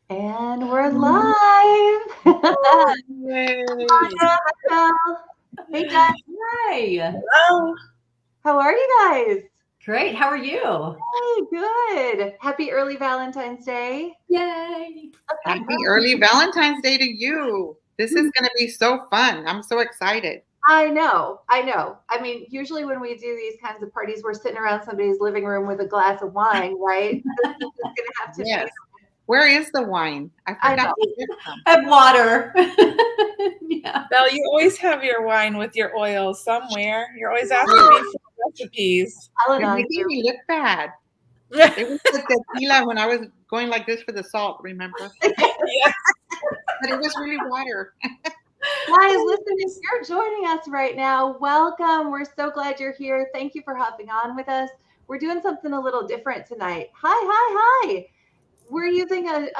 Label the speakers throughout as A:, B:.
A: And we're live. Hi,
B: Yay.
A: Michelle. Hey, Jess.
C: Hi.
B: Hello.
A: How are you guys?
C: Great. How are you?
A: Hey, good. Happy early Valentine's Day.
C: Yay.
B: Happy early Valentine's Day to you. This is going to be so fun. I'm so excited.
A: I know. I mean, usually when we do these kinds of parties, we're sitting around somebody's living room with a glass of wine, right? This is going to have to
B: Yes. Where is the wine? I
A: I
B: forgot
A: know.
B: to get some.
C: I have water. Yeah.
D: Belle, you always have your wine with your oil somewhere. You're always asking me for recipes.
A: Ellen
B: You're
A: on
B: making
A: here.
B: me look bad. It was the tequila when I was going like this for the salt, remember?
D: Yes.
B: But it was really water.
A: Guys, listen, if you're joining us right now, welcome. We're so glad you're here. Thank you for hopping on with us. We're doing something a little different tonight. Hi. We're using a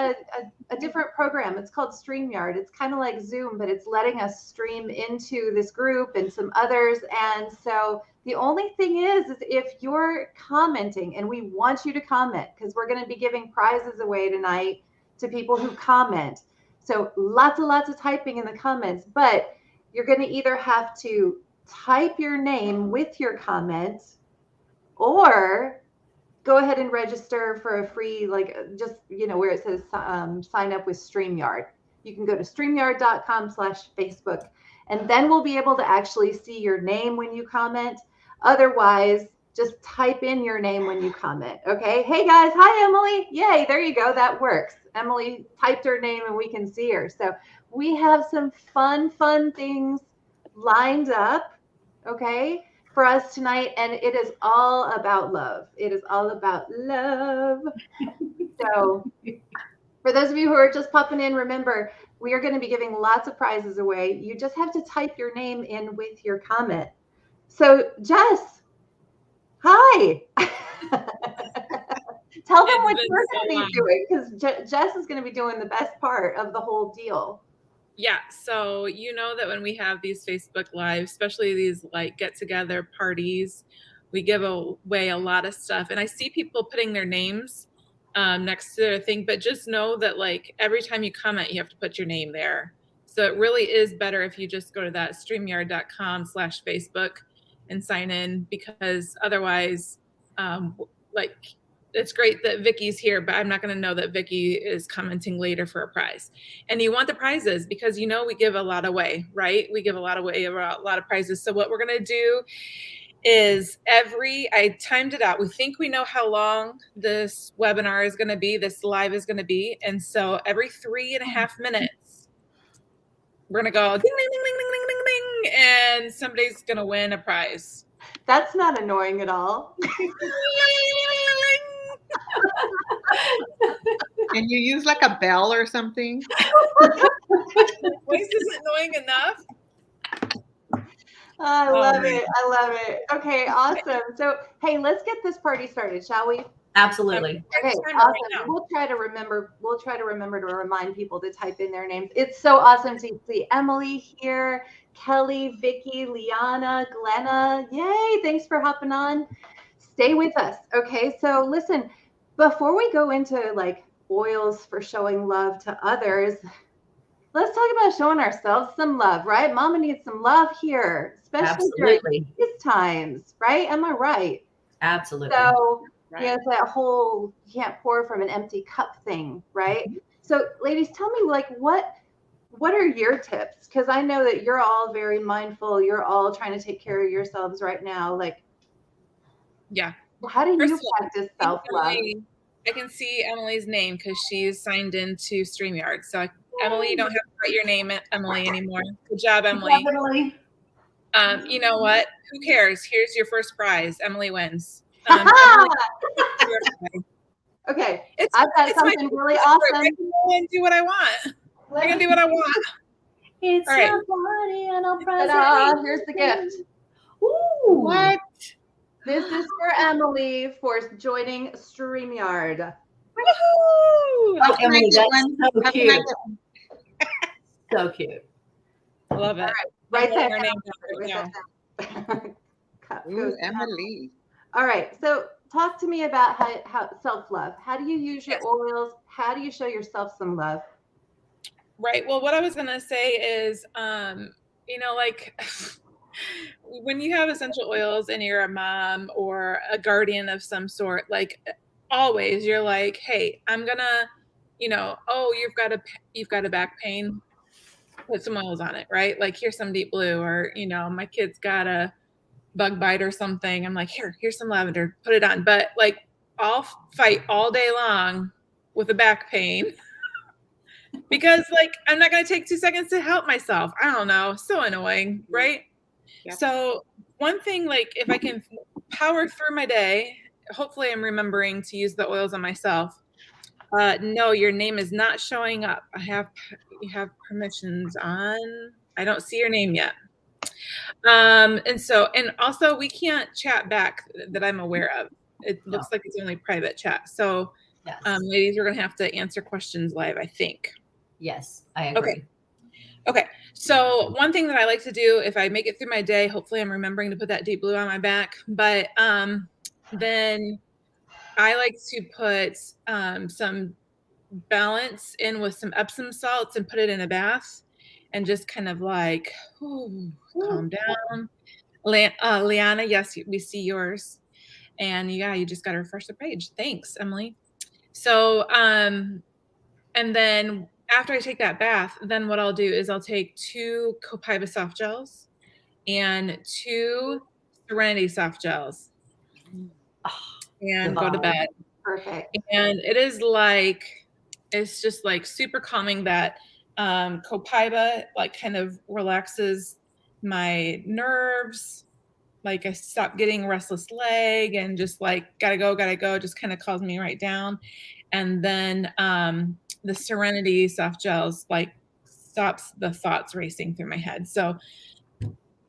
A: different program. It's called StreamYard. It's kind of like Zoom, but it's letting us stream into this group and some others. And so the only thing is if you're commenting, and we want you to comment because we're going to be giving prizes away tonight to people who comment. So lots of typing in the comments, but you're going to either have to type your name with your comments or go ahead and register for a free, like just, where it says sign up with StreamYard. You can go to streamyard.com/Facebook, and then we'll be able to actually see your name when you comment. Otherwise, just type in your name when you comment. Okay. Hey guys. Hi, Emily. Yay. There you go. That works. Emily typed her name and we can see her. So we have some fun things lined up. Okay, for us tonight, and it is all about love. It is all about love. So, for those of you who are just popping in, remember, we are going to be giving lots of prizes away. You just have to type your name in with your comment. So, Jess, hi. Tell them what you're going to be doing, because Jess is going to be doing the best part of the whole deal.
D: Yeah, so you know that when we have these Facebook Lives, especially these like get-together parties, we give away a lot of stuff. And I see people putting their names next to their thing, but just know that like every time you comment, you have to put your name there. So it really is better if you just go to that streamyard.com/Facebook and sign in, because otherwise, like it's great that Vicky's here, but I'm not going to know that Vicky is commenting later for a prize. And you want the prizes because, we give a lot away, right? We give a lot away, a lot of prizes. So what we're going to do is I timed it out. We think we know how long this webinar is going to be, this live is going to be. And so every 3.5 minutes, we're going to go ding, ding, ding, ding, ding, ding, ding, and somebody's going to win a prize.
A: That's not annoying at all.
B: Can you use like a bell or something?
D: Voice isn't annoying enough.
A: I love it. Okay, awesome. So, hey, let's get this party started, shall we?
C: Absolutely.
A: Okay, awesome. We'll try to remember to remind people to type in their names. It's so awesome to see Emily here, Kelly, Vicky, Liana, Glenna. Yay, thanks for hopping on. Stay with us. Okay, so listen, before we go into like oils for showing love to others, let's talk about showing ourselves some love, right? Mama needs some love here, especially during these times, right? Am I right?
C: Absolutely.
A: So, it's that whole you can't pour from an empty cup thing, right? Mm-hmm. So, ladies, tell me, like, what are your tips? Because I know that you're all very mindful. You're all trying to take care of yourselves right now. Like,
D: yeah.
A: How do you practice self-love?
D: I can see Emily's name because she's signed into StreamYard. So, Emily, you don't have to write your name, Emily, anymore. Good job, Emily.
C: Good job, Emily.
D: You know what? Who cares? Here's your first prize. Emily wins.
A: Okay, I've got something really awesome.
D: I can do what I want. I can do what I want.
C: It's
D: right.
C: a party and I'll
A: Ta-da, here's the gift.
C: Ooh.
A: What? This is for Emily for joining StreamYard.
D: Woohoo!
C: Oh, Emily, that's so cute. So cute.
D: Love it.
A: Right there.
B: Ooh, Emily.
A: All right. So talk to me about how self-love. How do you use your oils? How do you show yourself some love?
D: Right. Well, what I was going to say is, like when you have essential oils and you're a mom or a guardian of some sort, like always you're like, hey, I'm gonna, oh, you've got a back pain, put some oils on it, right? Like here's some deep blue, or my kid's got a bug bite or something. I'm like, here's some lavender, put it on. But like I'll fight all day long with a back pain because like I'm not gonna take 2 seconds to help myself. I don't know. So annoying, right?
B: Yep.
D: So one thing, like if I can power through my day, hopefully I'm remembering to use the oils on myself. No, your name is not showing up. You have permissions on. I don't see your name yet. And also we can't chat back that I'm aware of. It looks like it's only private chat. So
C: Yes.
D: Ladies, we're gonna have to answer questions live, I think.
C: Yes, I agree.
D: Okay. So one thing that I like to do if I make it through my day, hopefully I'm remembering to put that deep blue on my back, but then I like to put some balance in with some Epsom salts and put it in a bath and just kind of like, calm down. Liana, yes, we see yours. And yeah, you just got to refresh the page. Thanks, Emily. So, and then after I take that bath, then what I'll do is I'll take 2 Copaiba soft gels and 2 Serenity soft gels and go to bed.
A: Perfect.
D: And it's just like super calming. That Copaiba like kind of relaxes my nerves. Like I stop getting restless leg and just like gotta go, just kind of calms me right down. And then the Serenity soft gels like stops the thoughts racing through my head. So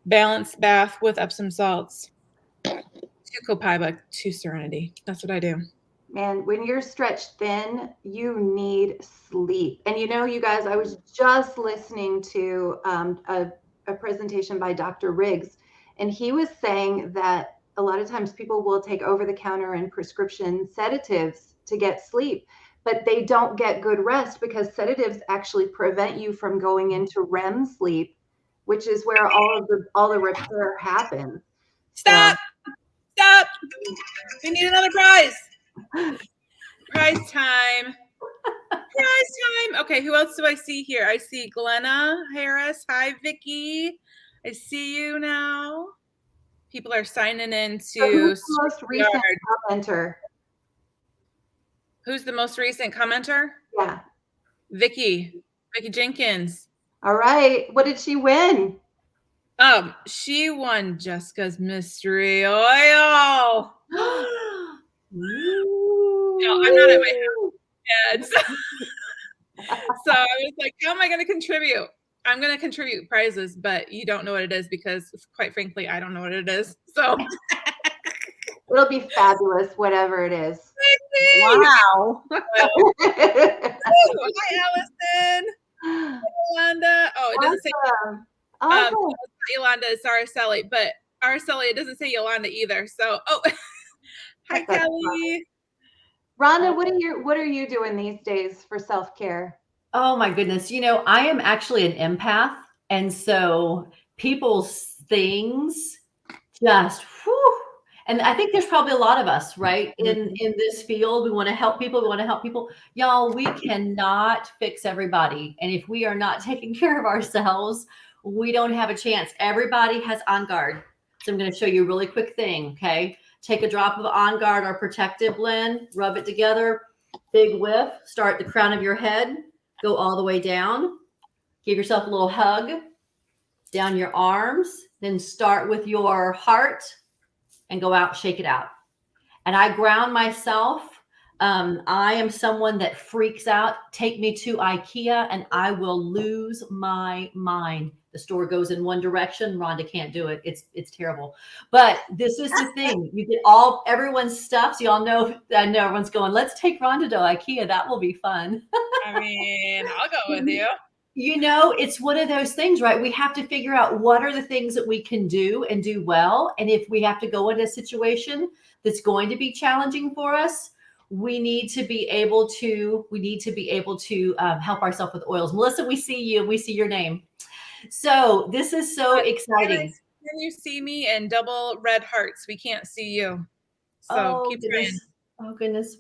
D: balanced bath with Epsom salts, 2 Copaiba, 2 Serenity. That's what I do.
A: Man, when you're stretched thin, you need sleep. And you guys, I was just listening to a presentation by Dr. Riggs, and he was saying that a lot of times people will take over-the-counter and prescription sedatives to get sleep, but they don't get good rest because sedatives actually prevent you from going into REM sleep, which is where all the repair happens.
D: Stop! We need another prize. Prize time. Okay, who else do I see here? I see Glenna Harris. Hi, Vicki. I see you now. People are signing in to
A: who's the most recent commenter?
D: Who's the most recent commenter?
A: Yeah.
D: Vicki Jenkins.
A: All right. What did she win?
D: She won Jessica's mystery oil. No, I'm not at my head. So I was like, how am I going to contribute? I'm going to contribute prizes, but you don't know what it is because, quite frankly, I don't know what it is. So
A: it'll be fabulous, whatever it is.
C: Wow.
D: Hi, Allison. Hi, Yolanda. Oh, it doesn't say
A: awesome.
D: Yolanda. It's Araceli, but Araceli, it doesn't say Yolanda either. So, hi, Kelly.
A: Rhonda, what are you doing these days for self-care?
C: Oh my goodness. I am actually an empath. And so people's things just, whew. And I think there's probably a lot of us, right? In this field, we want to help people. Y'all, we cannot fix everybody. And if we are not taking care of ourselves, we don't have a chance. Everybody has On Guard. So I'm going to show you a really quick thing. Okay. Take a drop of On Guard or Protective Blend, rub it together, big whiff, start at the crown of your head, go all the way down. Give yourself a little hug down your arms, then start with your heart and go out, shake it out. And I ground myself. I am someone that freaks out. Take me to IKEA and I will lose my mind. The store goes in one direction. Rhonda can't do it. It's terrible. But this is the thing. You get everyone's stuff. So y'all know, I know everyone's going, let's take Rhonda to IKEA. That will be fun.
D: I mean, I'll go with you.
C: It's one of those things, right? We have to figure out what are the things that we can do and do well. And if we have to go into a situation that's going to be challenging for us, we need to be able to help ourselves with oils. Melissa, we see you. We see your name. So this is so exciting.
D: Can you see me? And double red hearts. We can't see you. So keep trying.
C: Oh goodness.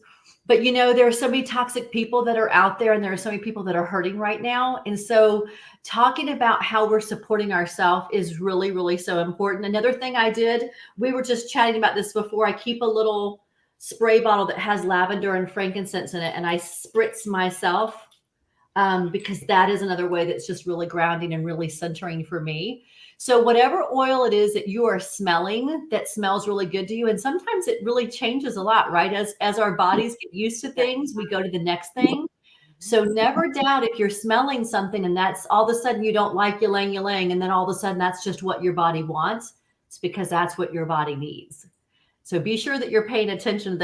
C: But there are so many toxic people that are out there, and there are so many people that are hurting right now. And so talking about how we're supporting ourselves is really, really so important. Another thing I did, we were just chatting about this before. I keep a little spray bottle that has lavender and frankincense in it, and I spritz myself because that is another way that's just really grounding and really centering for me. So whatever oil it is that you are smelling that smells really good to you, and sometimes it really changes a lot, right? As our bodies get used to things, we go to the next thing. So never doubt if you're smelling something and that's all of a sudden you don't like ylang, and then all of a sudden that's just what your body wants. It's because that's what your body needs. So be sure that you're paying attention to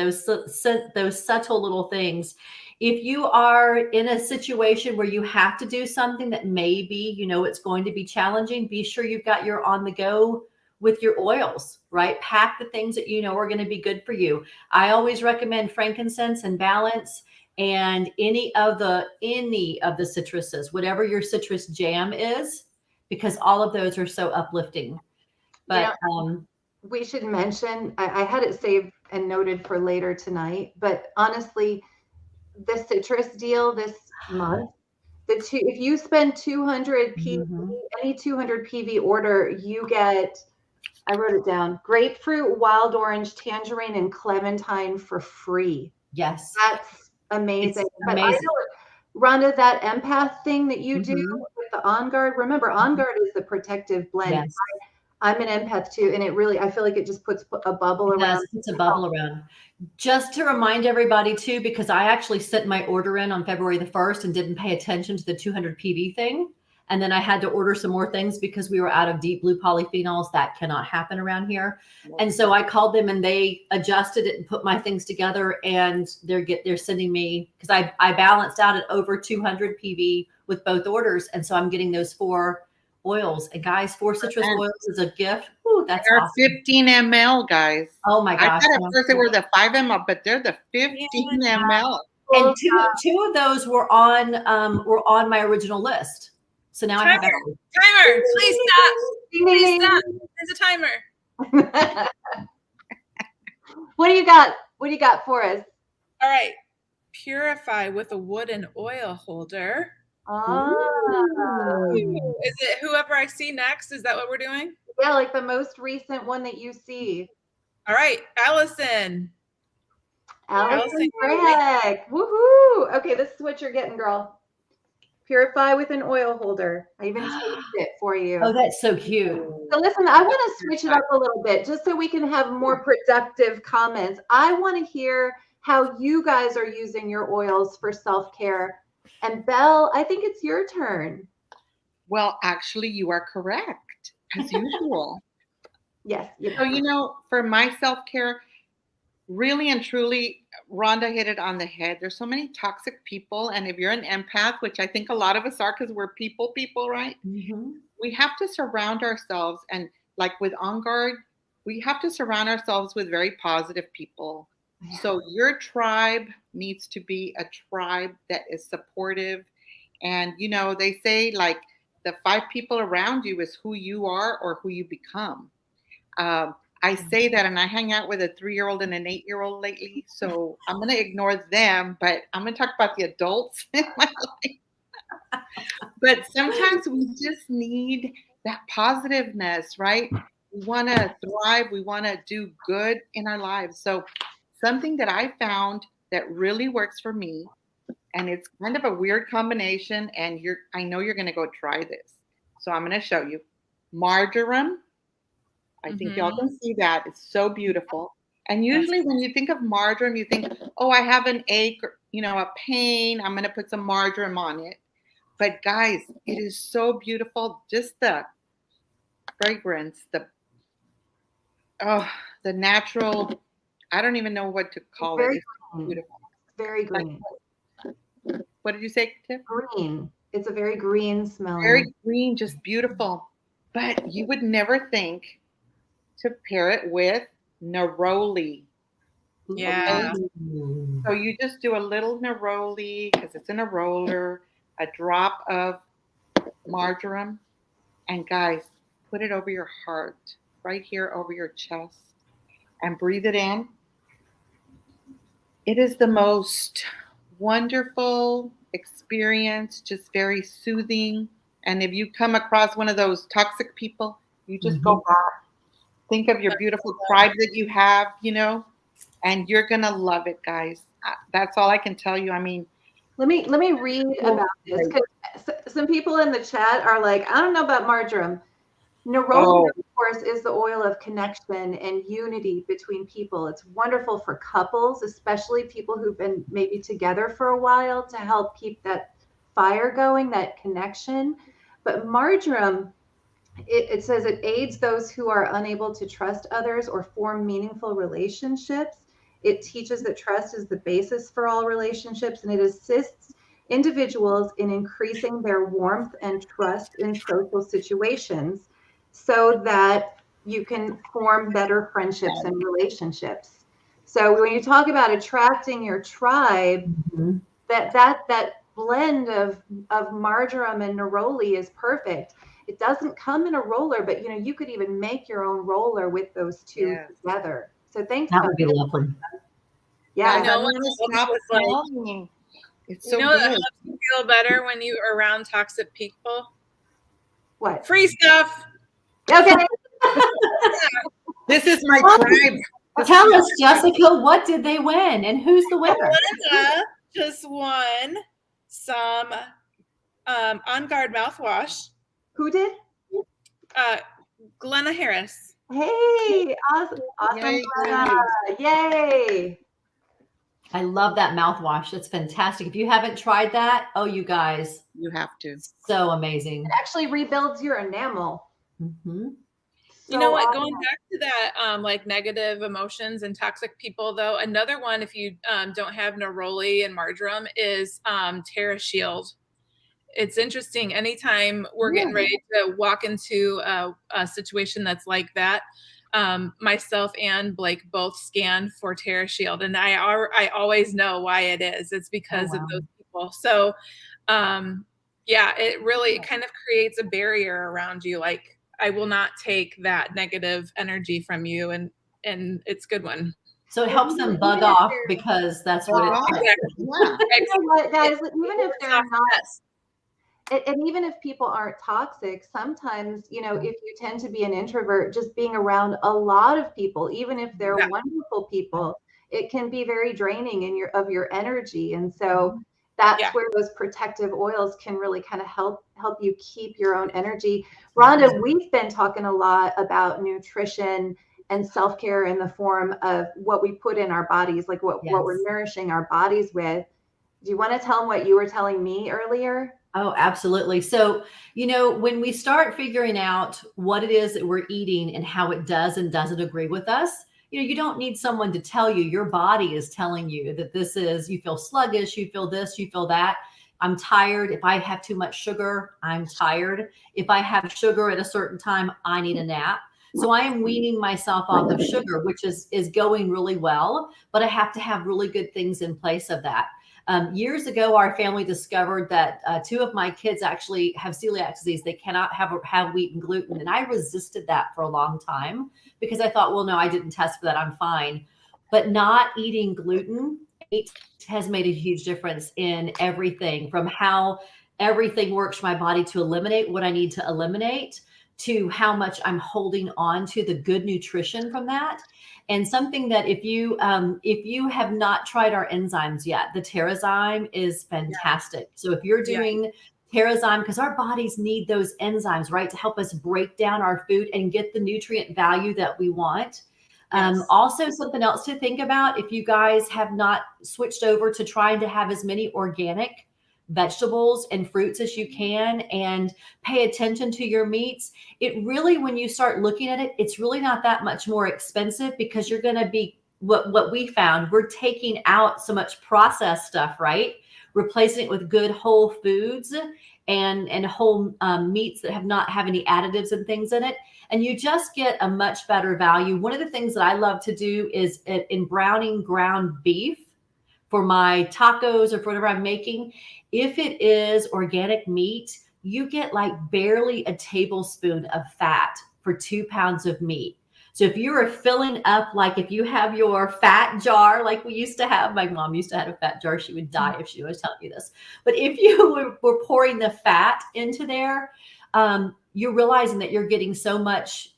C: those subtle little things. If you are in a situation where you have to do something that maybe, it's going to be challenging, be sure you've got your on the go with your oils, right? Pack the things that are going to be good for you. I always recommend frankincense and balance and any of the citruses, whatever your citrus jam is, because all of those are so uplifting. But
A: we should mention, I had it saved and noted for later tonight, but honestly, the citrus deal this month, if you spend 200 PV, any 200 PV order, you get, I wrote it down, grapefruit, wild orange, tangerine, and clementine for free.
C: Yes.
A: That's amazing. But I know, Rhonda, that empath thing that you do with the On Guard, remember, On Guard is the protective blend.
C: Yes.
A: I'm an empath too, and I feel like it just puts a bubble around.
C: It's a bubble around. Just to remind everybody too, because I actually sent my order in on February the 1st and didn't pay attention to the 200 PV thing. And then I had to order some more things because we were out of deep blue polyphenols. That cannot happen around here. And so I called them and they adjusted it and put my things together, and they're sending me, because I balanced out at over 200 PV with both orders. And so I'm getting those 4 oils. And guys, 4 citrus oils is a gift. Ooh, that's
B: they're
C: awesome.
B: 15 ml, guys.
C: Oh my gosh.
B: I thought at first they were the 5 ml, but they're the 15 ml.
C: And two of those were on my original list. So now I have
D: timer. Please stop. Please stop. There's a timer.
A: What do you got? What do you got for us?
D: All right. Purify with a wooden oil holder. Is it whoever I see next? Is that what we're doing?
A: Yeah, like the most recent one that you see.
D: All right, Allison.
A: Allison Gregg. Woohoo! Okay, this is what you're getting, girl. Purify with an oil holder. I even taped it for you.
C: Oh, that's so cute.
A: So listen, I want to switch it up a little bit just so we can have more productive comments. I want to hear how you guys are using your oils for self-care. And Belle, I think it's your turn.
B: Well, actually, you are correct, as usual.
A: Yes.
B: So, for my self-care, really and truly, Rhonda hit it on the head. There's so many toxic people. And if you're an empath, which I think a lot of us are because we're people, right? Mm-hmm. We have to surround ourselves. And like with On Guard, we have to surround ourselves with very positive people. Yeah. So your tribe needs to be a tribe that is supportive. And, they say like the 5 people around you is who you are or who you become. I say that, and I hang out with a 3-year-old and an 8-year-old lately, so I'm going to ignore them, but I'm going to talk about the adults in my life. But sometimes we just need that positiveness, right? We want to thrive. We want to do good in our lives. So something that I found that really works for me, and it's kind of a weird combination, and I know you're going to go try this. So I'm going to show you. Marjoram. I think y'all can see that. It's so beautiful. And usually when you think of marjoram, you think, oh, I have an ache, or, a pain. I'm going to put some marjoram on it. But guys, it is so beautiful. Just the fragrance, the natural, I don't even know what to call it. It's beautiful.
A: Very green.
B: What did you say, Tiff?
A: Green. It's a very green smelling.
B: Very green, just beautiful. But you would never think to pair it with neroli.
D: Yeah.
B: So you just do a little neroli because it's in a roller, a drop of marjoram, and guys, put it over your heart, right here over your chest, and breathe it in. It is the most wonderful experience, just very soothing. And if you come across one of those toxic people, you just go back. Think of your beautiful tribe that you have, and you're going to love it, guys. That's all I can tell you. I mean,
A: let me read about this, because some people in the chat are like, I don't know about marjoram. Neroli, of course, is the oil of connection and unity between people. It's wonderful for couples, especially people who've been maybe together for a while, to help keep that fire going, that connection. But marjoram, it says it aids those who are unable to trust others or form meaningful relationships. It teaches that trust is the basis for all relationships, and it assists individuals in increasing their warmth and trust in social situations so that you can form better friendships and relationships. So when you talk about attracting your tribe, that blend of marjoram and neroli is perfect. It doesn't come in a roller, but you could even make your own roller with those two together. So thanks.
C: That would be lovely.
A: Yeah.
B: I don't want to stop smelling. It's so good.
D: That helps you feel better when you are around toxic people?
A: What?
D: Free stuff.
A: Okay.
B: This is my tribe.
C: Tell us, Jessica, what did they win and who's the winner?
D: Linda just won some On Guard mouthwash.
A: Who did?
D: Glenna Harris.
A: Hey, awesome.
B: Yay.
A: Glenna. Yay.
C: I love that mouthwash. That's fantastic. If you haven't tried that, you guys.
B: You have to.
C: So amazing.
A: It actually rebuilds your enamel.
D: You know what? Going back to that, like negative emotions and toxic people, though, another one, if you don't have neroli and marjoram, is TerraShield. It's interesting. Anytime we're getting ready to walk into a situation that's like that, myself and Blake both scan for TerraShield, and I always know why it is. It's because of those people. So, it really kind of creates a barrier around you. Like, I will not take that negative energy from you, and it's a good one.
C: So it helps them bug off because that's what it is.
A: You know what, guys, even if they're not, and even if people aren't toxic, sometimes, if you tend to be an introvert, just being around a lot of people, even if they're wonderful people, it can be very draining of your energy. And so that's where those protective oils can really kind of help you keep your own energy. Rhonda, we've been talking a lot about nutrition and self-care in the form of what we put in our bodies, like what we're nourishing our bodies with. Do you want to tell them what you were telling me earlier?
C: Oh, absolutely. So, when we start figuring out what it is that we're eating and how it does and doesn't agree with us, you don't need someone to tell you. Your body is telling you that you feel sluggish, you feel this, you feel that. I'm tired. If I have too much sugar, I'm tired. If I have sugar at a certain time, I need a nap. So I am weaning myself off of sugar, which is going really well, but I have to have really good things in place of that. Years ago, our family discovered that two of my kids actually have celiac disease. They cannot have wheat and gluten. And I resisted that for a long time because I thought, well, no, I didn't test for that. I'm fine. But not eating gluten has made a huge difference in everything, from how everything works for my body to eliminate what I need to eliminate, to how much I'm holding on to the good nutrition from that. And something that if you have not tried our enzymes yet, the TerraZyme is fantastic. So if you're doing TerraZyme, because our bodies need those enzymes, right, to help us break down our food and get the nutrient value that we want. Also, something else to think about, if you guys have not switched over to trying to have as many organic vegetables and fruits as you can, and pay attention to your meats, it really, when you start looking at it, it's really not that much more expensive, because you're going to be what we found, we're taking out so much processed stuff, right? Replacing it with good whole foods and whole meats that not have any additives and things in it. And you just get a much better value. One of the things that I love to do is in browning ground beef for my tacos or for whatever I'm making, if it is organic meat, you get like barely a tablespoon of fat for 2 pounds of meat. So if you are filling up, like if you have your fat jar, like we used to have, my mom used to have a fat jar. She would die if she was telling you this. But if you were pouring the fat into there, you're realizing that you're getting so much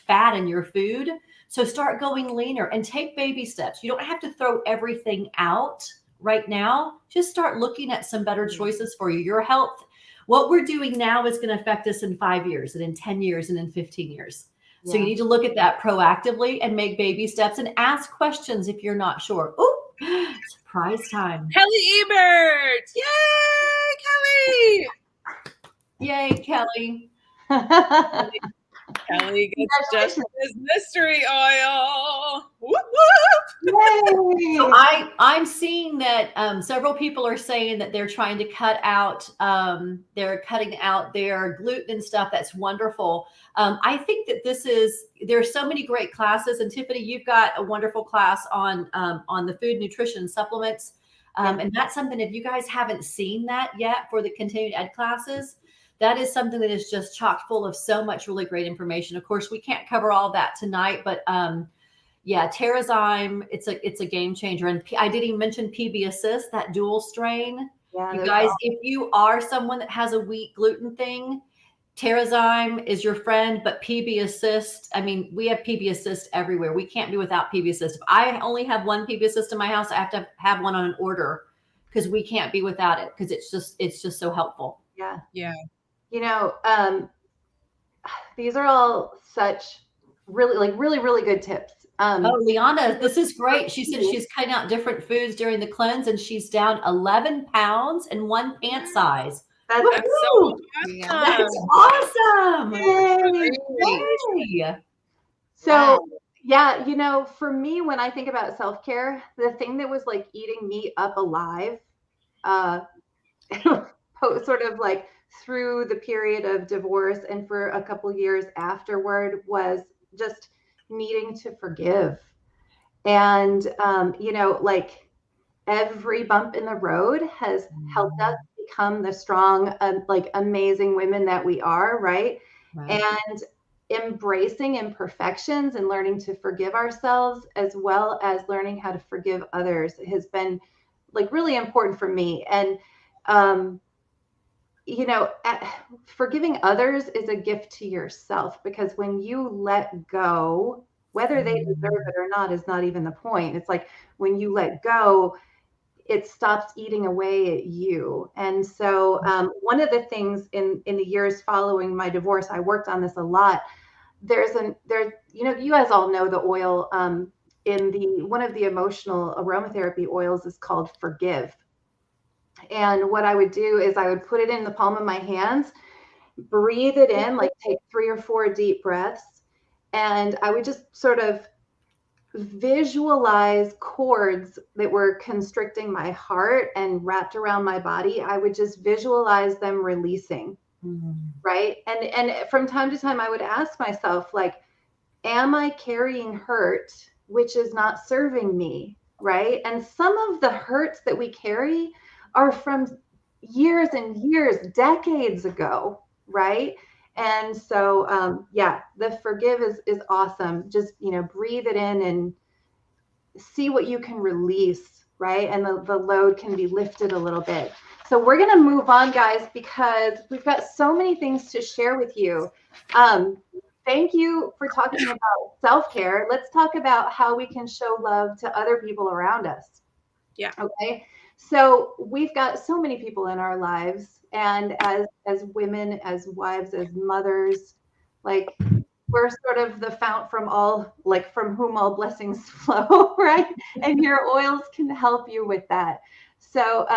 C: fat in your food. So start going leaner and take baby steps. You don't have to throw everything out right now. Just start looking at some better choices for you. Your health, what we're doing now is going to affect us in 5 years and in 10 years and in 15 years. So you need to look at that proactively and make baby steps and ask questions if you're not sure. Oh, surprise time.
D: Kelly Ebert. Yay, Kelly.
C: Yay, Kelly.
D: Kelly gets just his mystery oil. Whoop, whoop.
A: Yay!
C: So I'm seeing that several people are saying that they're trying to cut out, they're cutting out their gluten and stuff. That's wonderful. I think that there's so many great classes. And Tiffany, you've got a wonderful class on the food, nutrition, supplements. And that's something, if you guys haven't seen that yet for the continued ed classes, that is something that is just chock full of so much really great information. Of course, we can't cover all that tonight, but yeah, Terrazyme, it's a game changer. And I didn't even mention PB Assist, that dual strain.
A: Yeah,
C: you guys, if you are someone that has a wheat gluten thing, Terrazyme is your friend, but PB Assist, I mean, we have PB Assist everywhere. We can't be without PB Assist. If I only have one PB Assist in my house, I have to have one on an order because we can't be without it because it's just so helpful.
A: Yeah.
D: Yeah.
A: You know, these are all such really good tips.
C: Oh, Liana, this is great. She said she's cutting out different foods during the cleanse and she's down 11 pounds and 1 pant size.
D: That's so awesome.
C: That's awesome.
A: Yay. So yeah, you know, for me, when I think about self-care, the thing that was like eating me up alive, sort of like through the period of divorce and for a couple years afterward, was just needing to forgive. And you know, like every bump in the road has helped us become the strong, like amazing women that we are, right? And embracing imperfections and learning to forgive ourselves, as well as learning how to forgive others, has been like really important for me. And you know, forgiving others is a gift to yourself, because when you let go, whether they deserve it or not is not even the point. It's like when you let go, it stops eating away at you. And so one of the things in the years following my divorce, I worked on this a lot. There's, you know, you guys all know the oil in one of the emotional aromatherapy oils is called Forgive. And what I would do is I would put it in the palm of my hands, breathe it in, like take 3 or 4 deep breaths. And I would just sort of visualize cords that were constricting my heart and wrapped around my body. I would just visualize them releasing. Right. And from time to time, I would ask myself, like, am I carrying hurt, which is not serving me? Right. And some of the hurts that we carry are from years and years, decades ago. Right. And so, yeah, the forgive is awesome. Just, you know, breathe it in and see what you can release. Right. And the load can be lifted a little bit. So we're going to move on, guys, because we've got so many things to share with you. Thank you for talking about self-care. Let's talk about how we can show love to other people around us.
D: Yeah.
A: Okay. So we've got so many people in our lives, and as women, as wives, as mothers, like we're sort of the fount from whom all blessings flow, right? And your oils can help you with that. So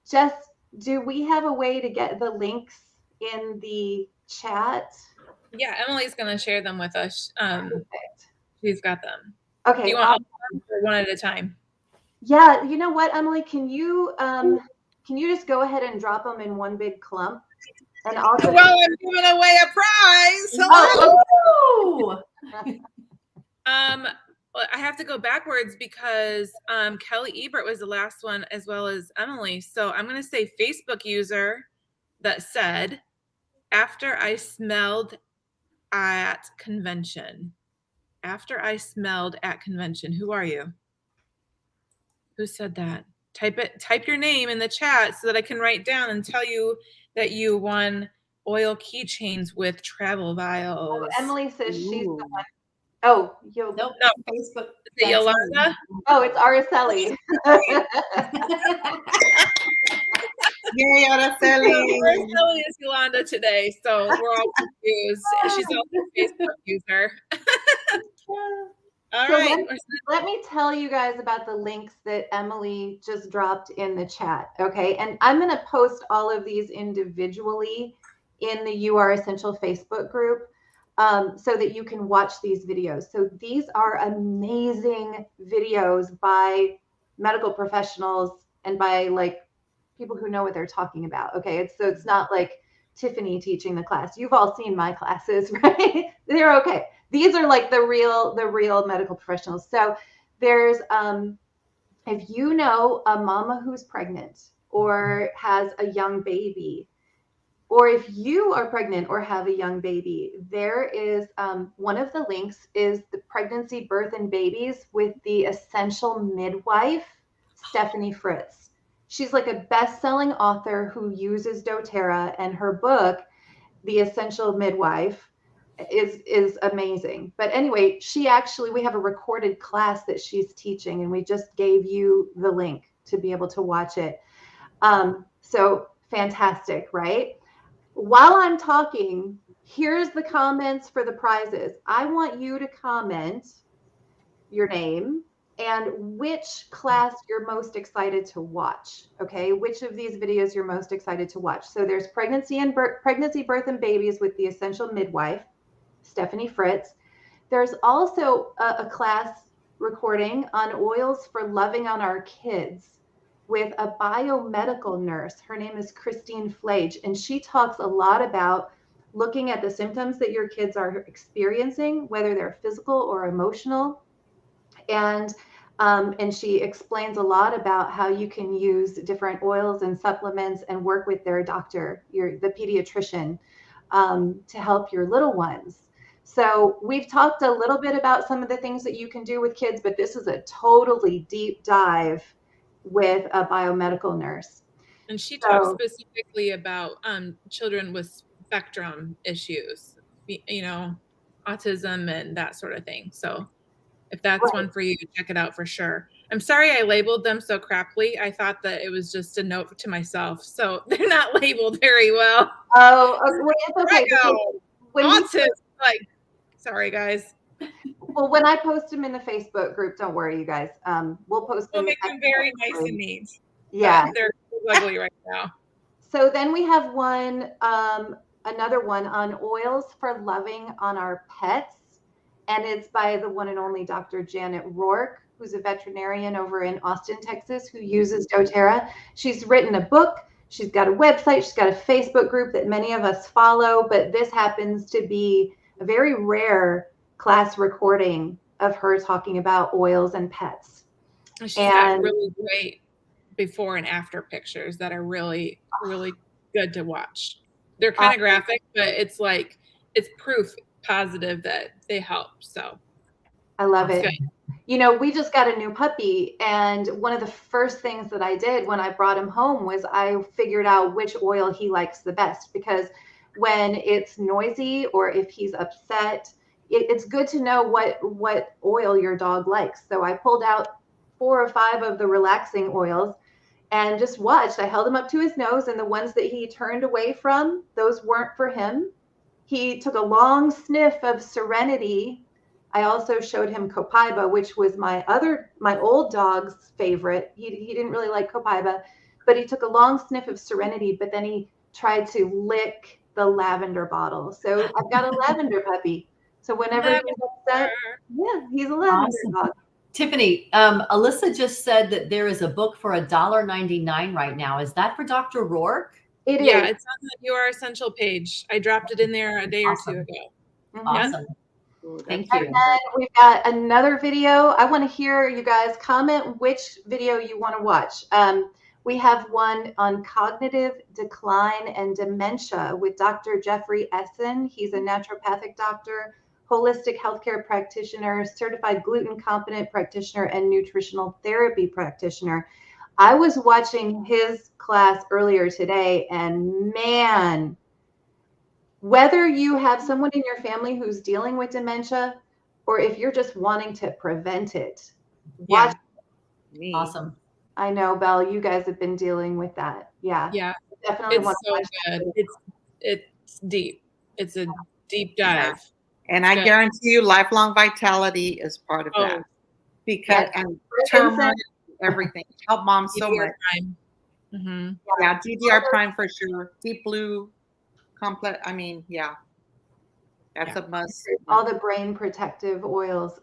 A: Jess, do we have a way to get the links in the chat?
D: Yeah, Emily's going to share them with us.
A: Perfect.
D: She's got them.
A: Okay.
D: Do you want all of them or one at a time?
A: Yeah, you know what, Emily? Can you just go ahead and drop them in one big clump? And I'll just...
D: Well, I'm giving away a prize.
C: Oh,
D: Well, I have to go backwards because Kelly Ebert was the last one, as well as Emily. So I'm going to say Facebook user that said, after I smelled at convention. After I smelled at convention. Who are you? Who said that? Type your name in the chat so that I can write down and tell you that you won oil keychains with travel vials.
A: Oh, Emily says she's the
C: Ooh.
A: one. Oh,
C: Nope.
D: No.
C: Facebook.
D: Is it Yolanda?
A: Oh, it's Araceli.
B: Yay, Araceli.
D: Araceli is Yolanda today, so we're all confused. She's also a Facebook user. All
A: So
D: right.
A: let me tell you guys about the links that Emily just dropped in the chat, okay? And I'm going to post all of these individually in the You Are Essential Facebook group so that you can watch these videos. So these are amazing videos by medical professionals and by like people who know what they're talking about, okay? So it's not like Tiffany teaching the class. You've all seen my classes, right? They're okay. These are like the real medical professionals. So there's if you know a mama who's pregnant or has a young baby, or if you are pregnant or have a young baby, there is one of the links is the Pregnancy, Birth, and Babies with the Essential Midwife, Stephanie Fritz. She's like a best-selling author who uses doTERRA, and her book, The Essential Midwife, is amazing. But anyway, we have a recorded class that she's teaching, and we just gave you the link to be able to watch it. So fantastic, right? While I'm talking, here's the comments for the prizes. I want you to comment your name and which class you're most excited to watch. Okay, which of these videos you're most excited to watch. So there's Pregnancy, Birth, and Babies with the Essential Midwife, Stephanie Fritz. There's also a class recording on oils for loving on our kids with a biomedical nurse. Her name is Christine Flage, and she talks a lot about looking at the symptoms that your kids are experiencing, whether they're physical or emotional. And she explains a lot about how you can use different oils and supplements and work with their doctor, the pediatrician, to help your little ones. So we've talked a little bit about some of the things that you can do with kids, but this is a totally deep dive with a biomedical nurse.
D: And she talks specifically about children with spectrum issues, you know, autism and that sort of thing. So if that's one for you, check it out for sure. I'm sorry I labeled them so crappily. I thought that it was just a note to myself. So they're not labeled very well.
A: Oh, it's okay.
D: Autism, sorry guys.
A: Well, when I post them in the Facebook group, don't worry, you guys. We'll post them.
D: We'll make them very nice and neat.
A: Yeah.
D: They're ugly right now.
A: So then we have another one on oils for loving on our pets. And it's by the one and only Dr. Janet Rourke, who's a veterinarian over in Austin, Texas, who uses doTERRA. She's written a book. She's got a website. She's got a Facebook group that many of us follow. But this happens to be a very rare class recording of her talking about oils and pets.
D: She's got really great before and after pictures that are really, really good to watch. They're kind of graphic, but it's proof positive that they help. So
A: I love it.
D: Good.
A: You know, we just got a new puppy, and one of the first things that I did when I brought him home was I figured out which oil he likes the best, because when it's noisy or if he's upset, it's good to know what oil your dog likes. So I pulled out 4 or 5 of the relaxing oils and just watched. I held him up to his nose, and the ones that he turned away from, those weren't for him. He took a long sniff of Serenity. I also showed him Copaiba, which was my old dog's favorite. He didn't really like Copaiba, but he took a long sniff of Serenity, but then he tried to lick the lavender bottle. So I've got a lavender puppy. So whenever he's upset, yeah, he's a lavender dog.
C: Tiffany, Alyssa just said that there is a book for $1.99 right now. Is that for Dr. Rourke?
A: It
D: Yeah,
A: is.
D: it's on the Your Essential page. I dropped it in there a day or two ago.
C: Awesome. Thank
A: And
C: you.
A: then we've got another video. I want to hear you guys comment which video you want to watch. We have one on cognitive decline and dementia with Dr. Jeffrey Essen. He's a naturopathic doctor, holistic healthcare practitioner, certified gluten competent practitioner, and nutritional therapy practitioner. I was watching his class earlier today, and man, whether you have someone in your family who's dealing with dementia, or if you're just wanting to prevent it, watch.
B: Me.
C: Awesome.
A: I know, Belle, you guys have been dealing with that. Yeah.
D: Yeah.
A: Definitely
D: It's
A: want to
D: so
A: watch that.
D: good. It's deep. It's a deep dive.
B: And I guarantee you, lifelong vitality is part of that. Because and turmeric, everything. Help moms so much.
D: Mm-hmm.
B: Yeah, DDR Prime for sure. Deep Blue Complex. I mean, yeah. That's a must.
A: All the brain protective oils.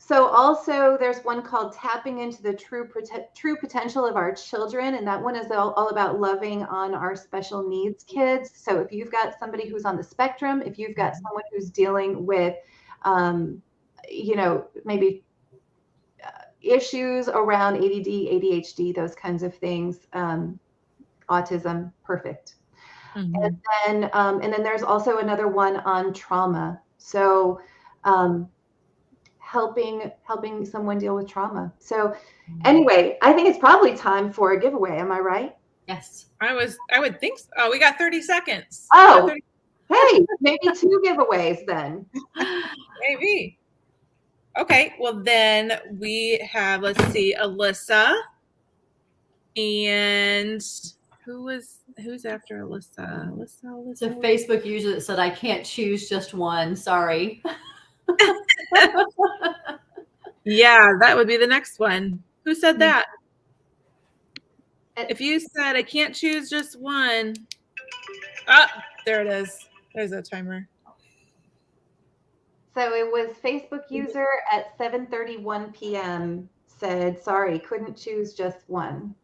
A: So also there's one called Tapping into the True Potential of Our Children. And that one is all about loving on our special needs kids. So if you've got somebody who's on the spectrum, if you've got someone who's dealing with, maybe issues around ADD, ADHD, those kinds of things, autism, perfect.
D: Mm-hmm.
A: And then there's also another one on trauma. So helping someone deal with trauma. So anyway, I think it's probably time for a giveaway. Am I right?
C: Yes.
D: I would think so. Oh, we got 30 seconds.
A: Oh, hey, maybe 2 giveaways then.
D: Maybe. Okay, well then we have, let's see, Alyssa. And who's after Alyssa? Alyssa.
C: It's a Facebook user that said, I can't choose just one. Sorry.
D: Yeah, that would be the next one. Who said that? If you said I can't choose just one. Ah, there it is. There's a timer.
A: So it was Facebook user at 7:31 p.m. said, sorry, couldn't choose just one.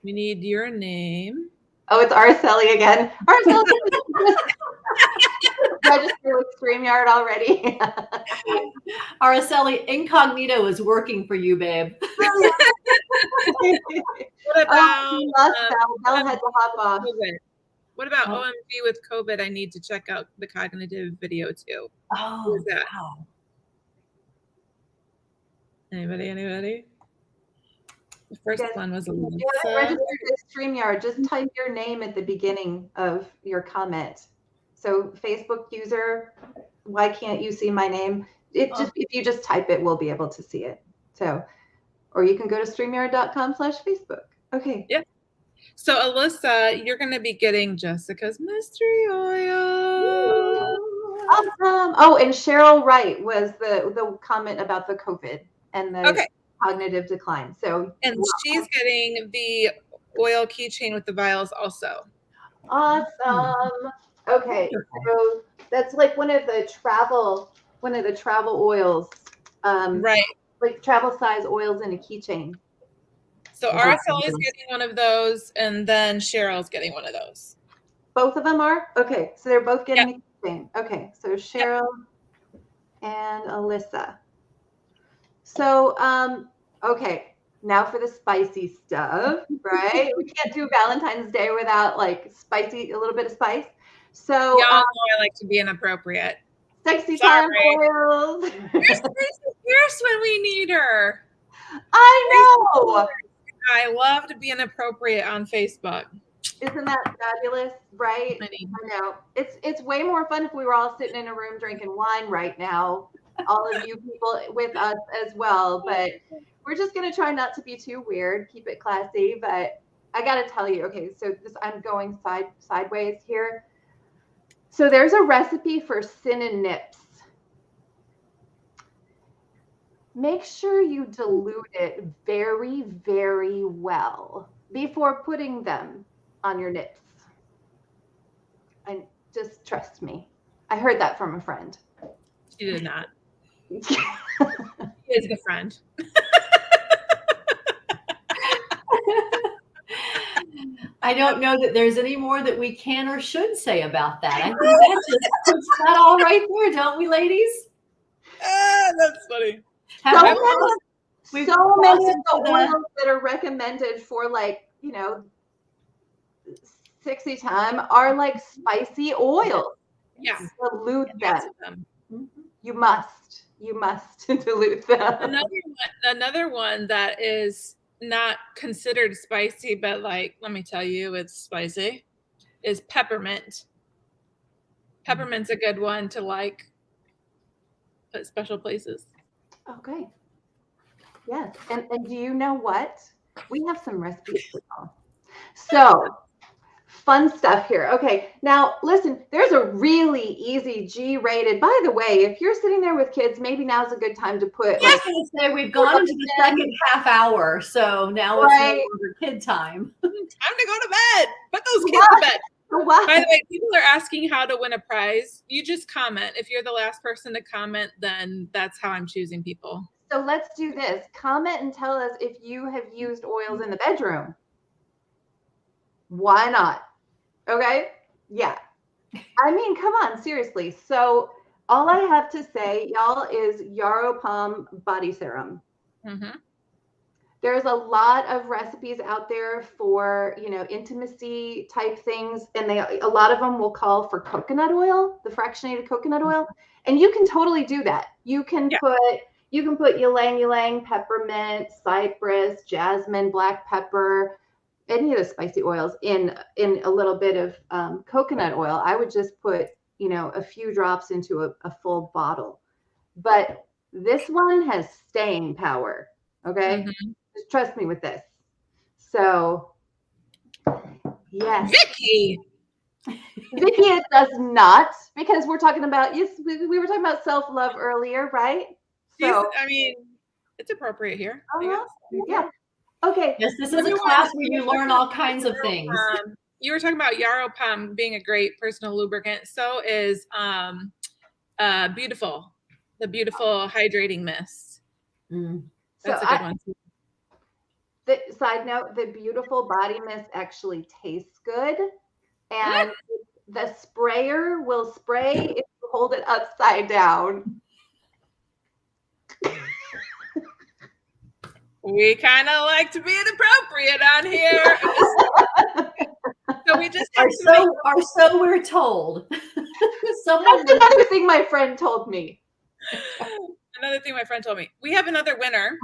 D: We need your name.
A: Oh, it's Araceli again. Araceli register with StreamYard already.
C: Araceli, incognito is working for you, babe.
D: What about
A: Belle had to hop off.
D: COVID? What about OMG with COVID? I need to check out the cognitive video too.
C: Oh,
D: who is that?
C: Wow.
D: Anybody? The first one was Alyssa.
A: Register to StreamYard. Just type your name at the beginning of your comment. So Facebook user, why can't you see my name? If you just type it, we'll be able to see it. So, or you can go to StreamYard.com/Facebook. Okay.
D: Yeah. So Alyssa, you're going to be getting Jessica's mystery oil.
A: Awesome. Oh, and Cheryl Wright was the comment about the COVID and the cognitive decline. So,
D: and she's getting the oil keychain with the vials also.
A: Awesome. Okay, so that's like one of the travel oils,
D: right?
A: Like travel size oils in a keychain.
D: So Araceli is getting one of those, and then Cheryl's getting one of those.
A: Both of them are? Okay, so they're both getting a keychain. Okay, so Cheryl and Alyssa. So, okay, now for the spicy stuff, right? We can't do Valentine's Day without like a little bit of spice. So
D: y'all know I like to be inappropriate.
A: Sexy time oils.
D: Here's when we need her.
A: I know.
D: I love to be inappropriate on Facebook.
A: Isn't that fabulous, right? I know. It's way more fun if we were all sitting in a room drinking wine right now. All of you people with us as well, but we're just gonna try not to be too weird, keep it classy. But I gotta tell you, okay, so I'm going sideways here. So there's a recipe for Synonips. Make sure you dilute it very, very well before putting them on your nips. And just trust me. I heard that from a friend.
D: She did not. She is the friend.
C: I don't know that there's any more that we can or should say about that. I think that just puts that all right there, don't we, ladies?
D: That's funny.
C: We've
A: So many of
C: crossed
A: the
C: into
A: oils that are recommended for like, sexy time are like spicy oils.
D: Yeah.
A: Dilute
D: Lots
A: them.
D: of them.
A: You must dilute them.
D: Another one that is not considered spicy, but like, let me tell you, it's spicy, is peppermint. Peppermint's a good one to like put special places.
A: Okay. Yes. And do you know what? We have some recipes for y'all. So fun stuff here. Okay. Now listen, there's a really easy G-rated. By the way, if you're sitting there with kids, maybe now's a good time to put
C: I was going to say we've gone into the second half hour, so now it's no longer kid time.
D: Time to go to bed. Put those kids to bed.
A: What?
D: By the way, people are asking how to win a prize. You just comment. If you're the last person to comment, then that's how I'm choosing people.
A: So let's do this. Comment and tell us if you have used oils in the bedroom. Why not? Okay. Yeah. I mean, come on, seriously. So all I have to say, y'all, is Yarrow Palm body serum.
D: Mm-hmm.
A: There's a lot of recipes out there for, intimacy type things. And a lot of them will call for coconut oil, the fractionated coconut oil. And you can totally do that. You can put ylang ylang, peppermint, cypress, jasmine, black pepper, any of the spicy oils in a little bit of coconut oil. I would just put, a few drops into a full bottle. But this one has staying power. Okay.
D: Mm-hmm.
A: Just trust me with this. So, yes.
D: Vicky,
A: it does not, because we're talking about, we were talking about self-love earlier, right? So,
D: I mean, it's appropriate here.
A: Yeah. Okay.
C: Yes, this is a class where you learn all kinds of things.
D: You were talking about Yarrow Palm being a great personal lubricant. So is Beautiful, the Beautiful Hydrating Mist. That's a good one too.
A: The side note, the Beautiful body mist actually tastes good, and the sprayer will spray if you hold it upside down.
D: We kind of like to be inappropriate on here. So we just
C: are so we're told.
A: That's another thing my friend told me.
D: Another thing my friend told me. We have another winner.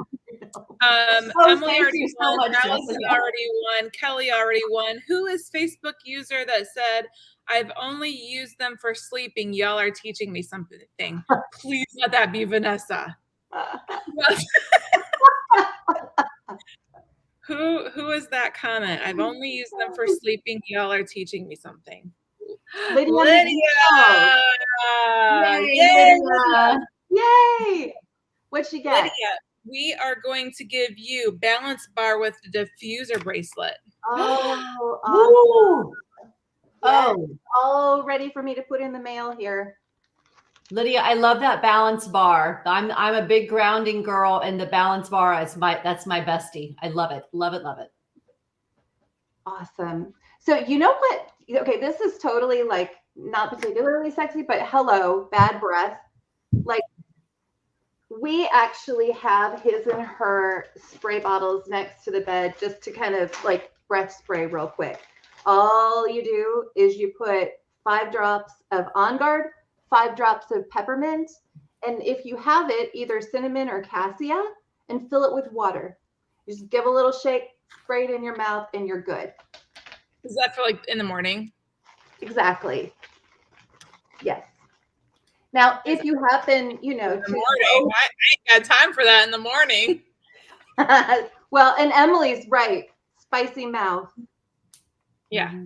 C: Emily
D: already won. Allison already won. Kelly already won. Who is Facebook user that said, "I've only used them for sleeping. Y'all are teaching me something." Please let that be Vanessa. Who is that comment? I've only used them for sleeping. Y'all are teaching me something. Lydia!
A: Yay! What'd she get?
D: Lydia, we are going to give you Balance Bar with the diffuser bracelet.
A: Oh, awesome.
C: Oh,
A: all ready for me to put in the mail here.
C: Lydia, I love that Balance Bar. I'm a big grounding girl, and the Balance Bar that's my bestie. I love it. Love it. Love it.
A: Awesome. So you know what? Okay, this is totally like not particularly sexy, but hello, bad breath. Like, we actually have his and her spray bottles next to the bed just to kind of like breath spray real quick. All you do is you put 5 drops of On Guard, 5 drops of peppermint, and if you have it, either cinnamon or cassia, and fill it with water. You just give a little shake, spray it in your mouth, and you're good.
D: Is that for like in the morning?
A: Exactly. Yes. Now, if you happen,
D: in the morning, I ain't got time for that in the morning.
A: Well, and Emily's right. Spicy mouth.
D: Yeah.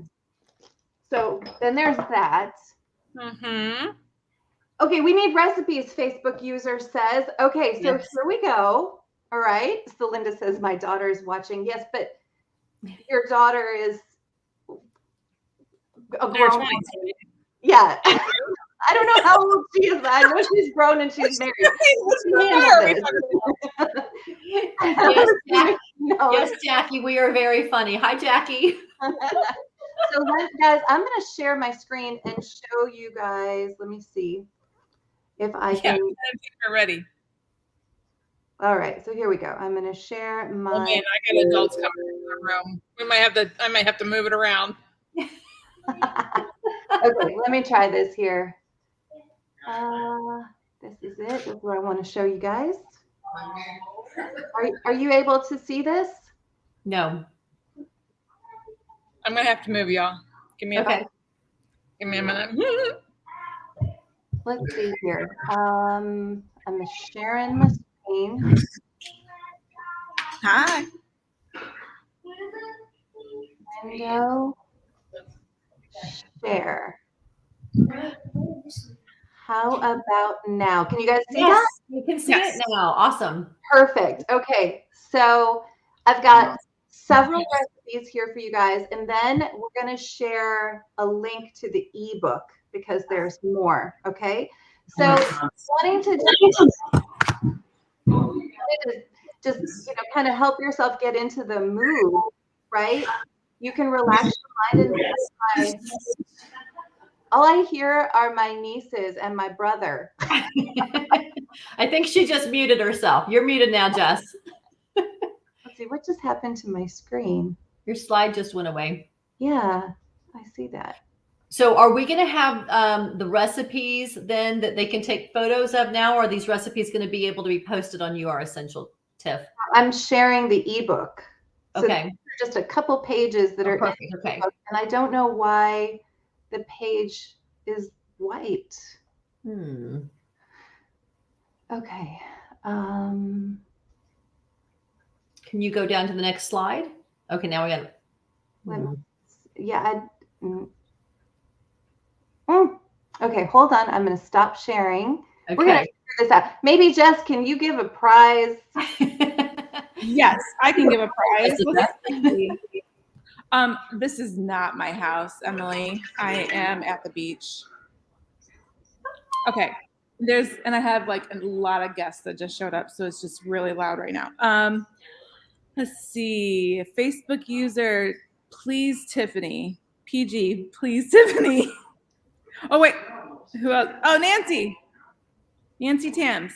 A: So then there's that.
D: Mm-hmm.
A: Okay, we need recipes, Facebook user says. Okay, so yes. Here we go. All right. So Linda says, my daughter is watching. Yes, but your daughter is a grown woman. Yeah. I don't know how old she is, but I know she's grown and she's married.
C: Yes, Jackie, we are very funny. Hi, Jackie.
A: So guys, I'm going to share my screen and show you guys. Let me see if I can.
D: We're ready.
A: All right, so here we go. I'm going to share my.
D: Oh man, I got adults coming in the room. I might have to move it around.
A: Okay, let me try this here. This is it. This is what I want to show you guys. Are you able to see this?
C: No.
D: I'm gonna have to move, y'all. Give me a minute.
A: Let's see here. I'm sharing my screen.
D: Hi.
A: Window. Share. How about now? Can you guys see that?
C: You can see it now. Awesome.
A: Perfect. Okay, so I've got several recipes here for you guys, and then we're going to share a link to the ebook because there's more. Okay, so wanting to just kind of help yourself get into the mood, right? You can relax your mind and all I hear are my nieces and my brother.
C: I think she just muted herself. You're muted now, Jess.
A: Let's see, what just happened to my screen?
C: Your slide just went away.
A: Yeah, I see that.
C: So are we going to have the recipes then that they can take photos of now, or are these recipes going to be able to be posted on You Are Essential, Tiff?
A: I'm sharing the ebook. So
C: okay.
A: Just a couple pages that are
C: perfect.
A: in the
C: okay.
A: ebook, and I don't know why the page is white. Okay.
C: Can you go down to the next slide? Okay, now we got it.
A: Yeah. Okay, hold on. I'm going to stop sharing.
C: Okay.
A: We're going to figure this out. Maybe, Jess, can you give a prize?
D: Yes, I can give a prize. This is not my house, Emily. I am at the beach. Okay. And I have like a lot of guests that just showed up, so it's just really loud right now. Let's see. Facebook user, please Tiffany. PG, please Tiffany. Oh wait, who else? Oh, Nancy Tams.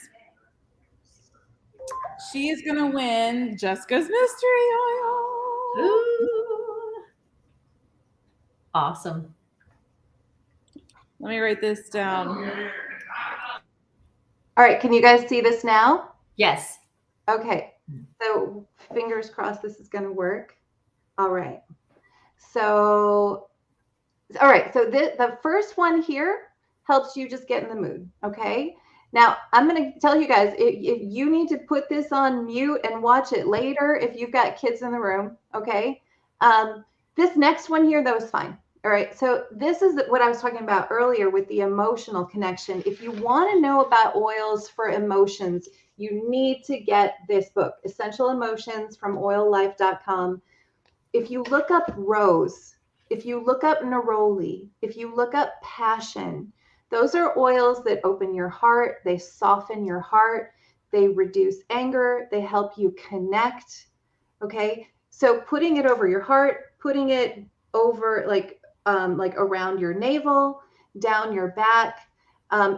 D: She is gonna win Jessica's mystery oil.
C: Ooh. Awesome.
A: Let me write this down. All right, can you guys see this now?
C: Yes.
A: Okay, so fingers crossed this is going to work. All right. So the first one here helps you just get in the mood, okay? Now, I'm going to tell you guys, if you need to put this on mute and watch it later, if you've got kids in the room, okay? This next one here, though, is fine. All right, so this is what I was talking about earlier with the emotional connection. If you want to know about oils for emotions, you need to get this book, Essential Emotions from oillife.com. If you look up rose, if you look up neroli, if you look up passion, those are oils that open your heart, they soften your heart, they reduce anger, they help you connect, okay? So putting it over your heart, putting it over like around your navel, down your back,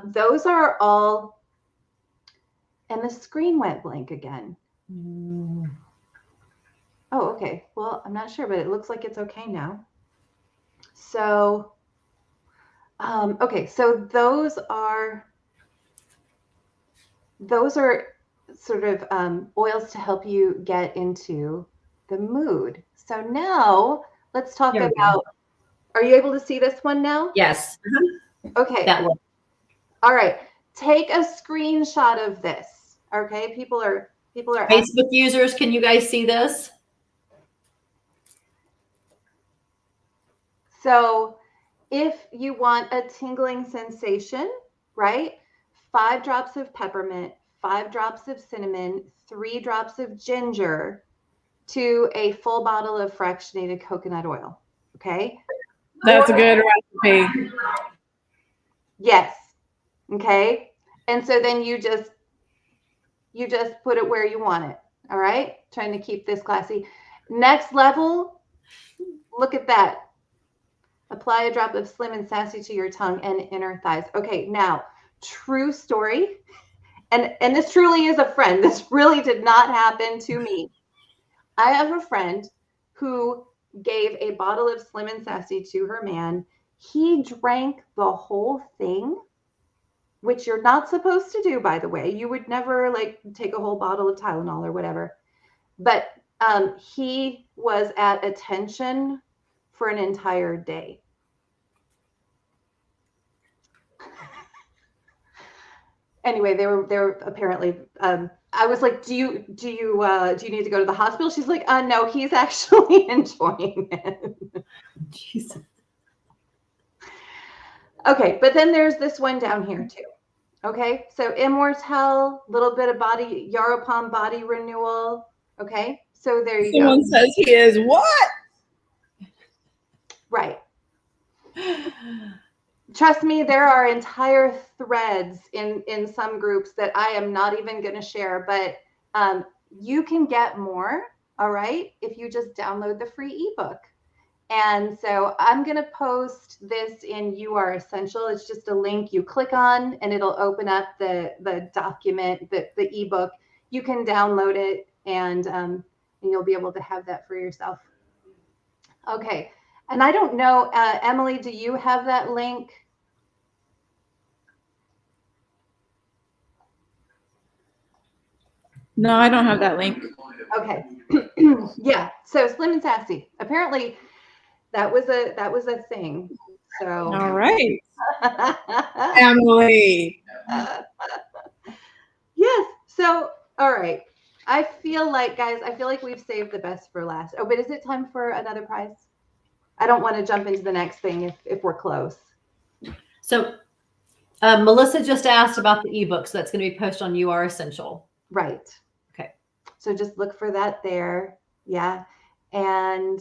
A: those are all, and the screen went blank again. Oh, okay. Well, I'm not sure, but it looks like it's okay now. So, okay. So those are sort of oils to help you get into the mood. So now let's talk about, are you able to see this one now?
C: Yes.
A: Okay.
C: That one.
A: All right. Take a screenshot of this. Okay. People are
C: Facebook users, can you guys see this?
A: So if you want a tingling sensation, right? 5 drops of peppermint, 5 drops of cinnamon, 3 drops of ginger to a full bottle of fractionated coconut oil. Okay.
D: That's a good recipe.
A: Yes. Okay. And so then you just put it where you want it. All right. Trying to keep this classy. Next level. Look at that. Apply a drop of Slim and Sassy to your tongue and inner thighs. Okay. Now, true story. And this truly is a friend. This really did not happen to me. I have a friend who gave a bottle of Slim and Sassy to her man. He drank the whole thing, which you're not supposed to do, by the way. You would never like take a whole bottle of Tylenol or whatever. But he was at attention for an entire day. Anyway, they were apparently. I was like, do you need to go to the hospital? She's like, no, he's actually enjoying it.
C: Jesus.
A: Okay, but then there's this one down here too. Okay, so Immortelle, little bit of body, Yaropom body renewal. Okay, so there you
D: Someone
A: go.
D: says he is what?
A: Right. Trust me, there are entire threads in some groups that I am not even going to share, but you can get more, all right, if you just download the free ebook. And so I'm going to post this in You Are Essential. It's just a link you click on and it'll open up the document, the ebook. You can download it and you'll be able to have that for yourself. Okay. And I don't know, Emily, do you have that link?
D: No, I don't have that link.
A: Okay. Yeah. So Slim and Sassy. Apparently that was a thing. So
D: All right. Emily.
A: Yes. So all right. I feel like, guys, we've saved the best for last. Oh, but is it time for another prize? I don't want to jump into the next thing if we're close.
C: So Melissa just asked about the ebook, so that's going to be posted on You Are Essential.
A: Right.
C: Okay.
A: So just look for that there. Yeah. And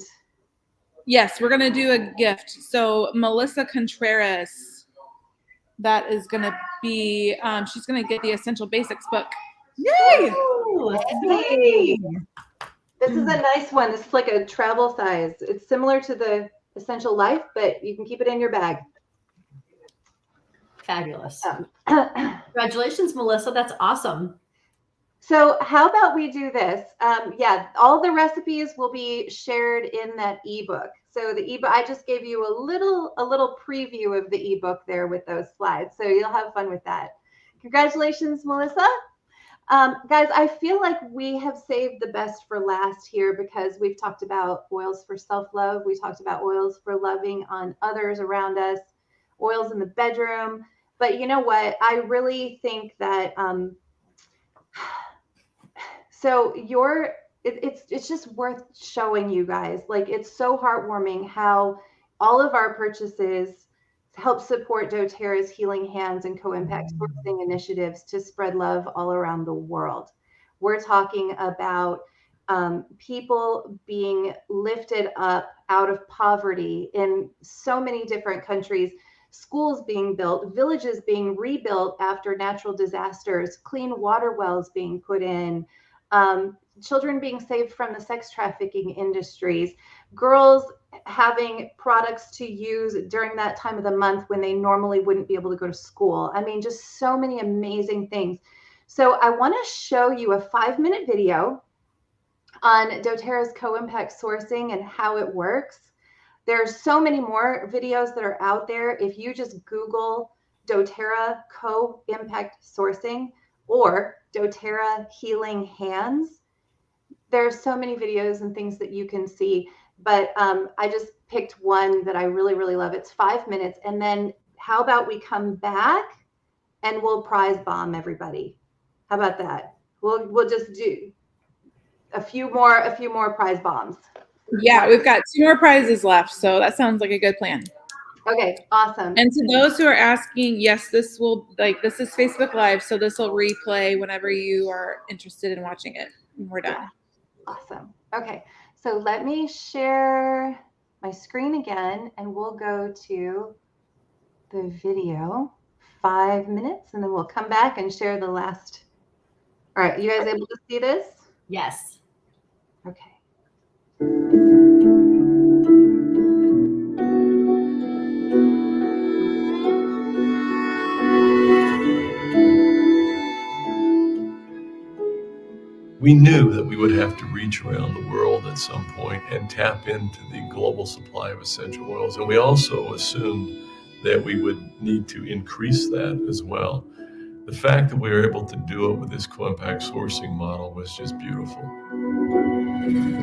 D: yes, we're going to do a gift. So Melissa Contreras, that is going to be, she's going to get the Essential Basics book. Yay!
C: Ooh,
A: hey. This is a nice one. This is like a travel size. It's similar to the Essential Life, but you can keep it in your bag.
C: Fabulous. Congratulations, Melissa. That's awesome.
A: So how about we do this? Yeah, all the recipes will be shared in that ebook. So the ebook, I just gave you a little preview of the ebook there with those slides. So you'll have fun with that. Congratulations, Melissa. Guys, I feel like we have saved the best for last here because we've talked about oils for self-love. We talked about oils for loving on others around us, oils in the bedroom. But you know what? I really think that so it's just worth showing you guys. Like, it's so heartwarming how all of our purchases help support doTERRA's healing hands and co-impact sourcing initiatives to spread love all around the world. We're talking about people being lifted up out of poverty in so many different countries, schools being built, villages being rebuilt after natural disasters, clean water wells being put in, children being saved from the sex trafficking industries, girls having products to use during that time of the month when they normally wouldn't be able to go to school. I mean, just so many amazing things. So I want to show you a 5-minute video on doTERRA's co-impact sourcing and how it works. There's so many more videos that are out there. If you just Google doTERRA co-impact sourcing or doTERRA healing hands, there's so many videos and things that you can see. But I just picked one that I really, really love. It's 5 minutes. And then how about we come back and we'll prize bomb everybody? How about that? We'll just do a few more prize bombs.
D: Yeah, we've got 2 more prizes left, so that sounds like a good plan.
A: Okay, awesome.
D: And to those who are asking, yes, this is Facebook Live, so this will replay whenever you are interested in watching it. And we're done.
A: Awesome. Okay, so let me share my screen again, and we'll go to the video. 5 minutes, and then we'll come back and share the last. All right, you guys able to see this?
C: Yes.
A: Okay.
E: We knew that we would have to reach around the world at some point and tap into the global supply of essential oils. And we also assumed that we would need to increase that as well. The fact that we were able to do it with this co-impact sourcing model was just beautiful.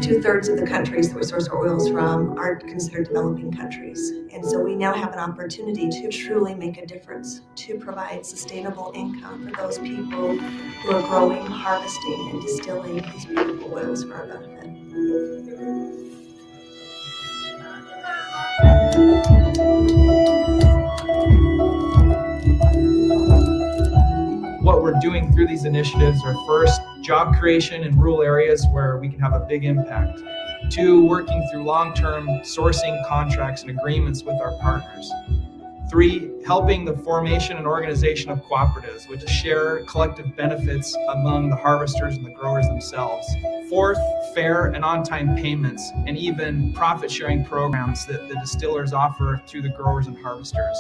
F: 2/3 of the countries that we source our oils from aren't considered developing countries. And so we now have an opportunity to truly make a difference, to provide sustainable income for those people who are growing, harvesting, and distilling these beautiful oils for our benefit.
G: What we're doing through these initiatives are, first, job creation in rural areas where we can have a big impact. 2, working through long-term sourcing contracts and agreements with our partners. 3, helping the formation and organization of cooperatives, which share collective benefits among the harvesters and the growers themselves. 4th, fair and on-time payments, and even profit-sharing programs that the distillers offer through the growers and harvesters.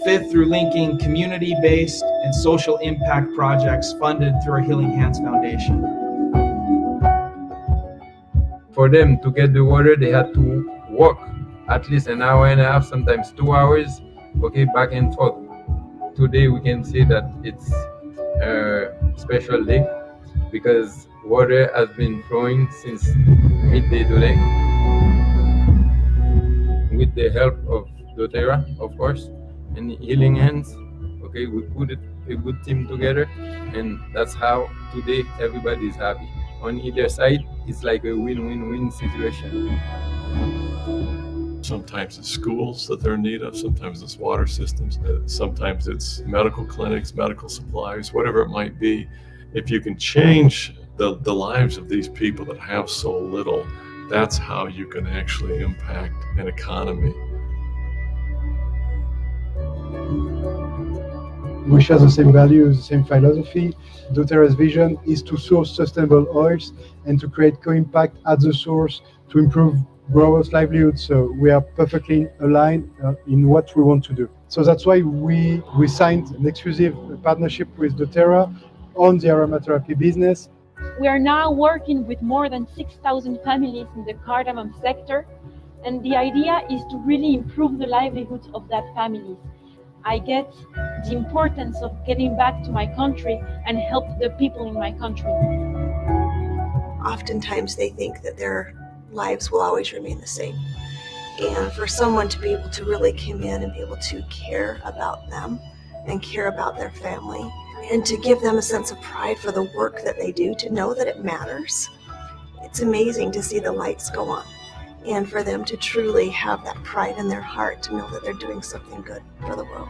G: 5th, through linking community-based and social impact projects funded through our Healing Hands Foundation.
H: For them to get the water, they had to walk at least an hour and a half, sometimes 2 hours, okay, back and forth. Today we can say that it's a special day because water has been flowing since midday today with the help of doTERRA, of course, and Healing Hands. Okay, we put a good team together, and that's how today everybody is happy. On either side, it's like a win-win-win situation.
E: Sometimes it's schools that they're in need of, sometimes it's water systems, sometimes it's medical clinics, medical supplies, whatever it might be. If you can change the lives of these people that have so little, that's how you can actually impact an economy.
I: We share the same values, the same philosophy. doTERRA's vision is to source sustainable oils and to create co-impact at the source to improve growers' livelihoods. So we are perfectly aligned in what we want to do. So that's why we signed an exclusive partnership with doTERRA on the aromatherapy business.
J: We are now working with more than 6,000 families in the cardamom sector, and the idea is to really improve the livelihoods of that families. I get the importance of getting back to my country and help the people in my country.
F: Oftentimes they think that their lives will always remain the same. And for someone to be able to really come in and be able to care about them and care about their family and to give them a sense of pride for the work that they do, to know that it matters. It's amazing to see the lights go on and for them to truly have that pride in their heart to know that they're doing something good for the world.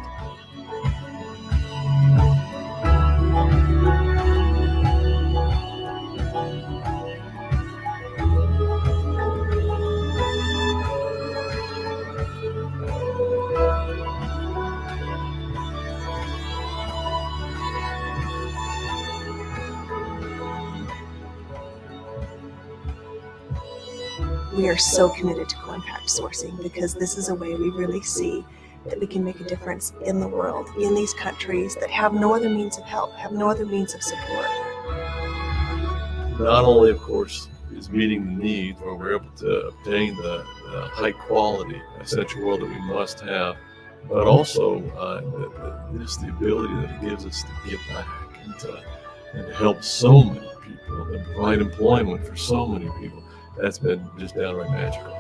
F: We are so committed to co-impact sourcing because this is a way we really see that we can make a difference in the world, in these countries that have no other means of help, have no other means of support.
E: Not only, of course, is meeting the need where we're able to obtain the high quality essential oil that we must have, but also just the ability that it gives us to give back and to help so many people and provide employment for so many people. That's been just downright magical.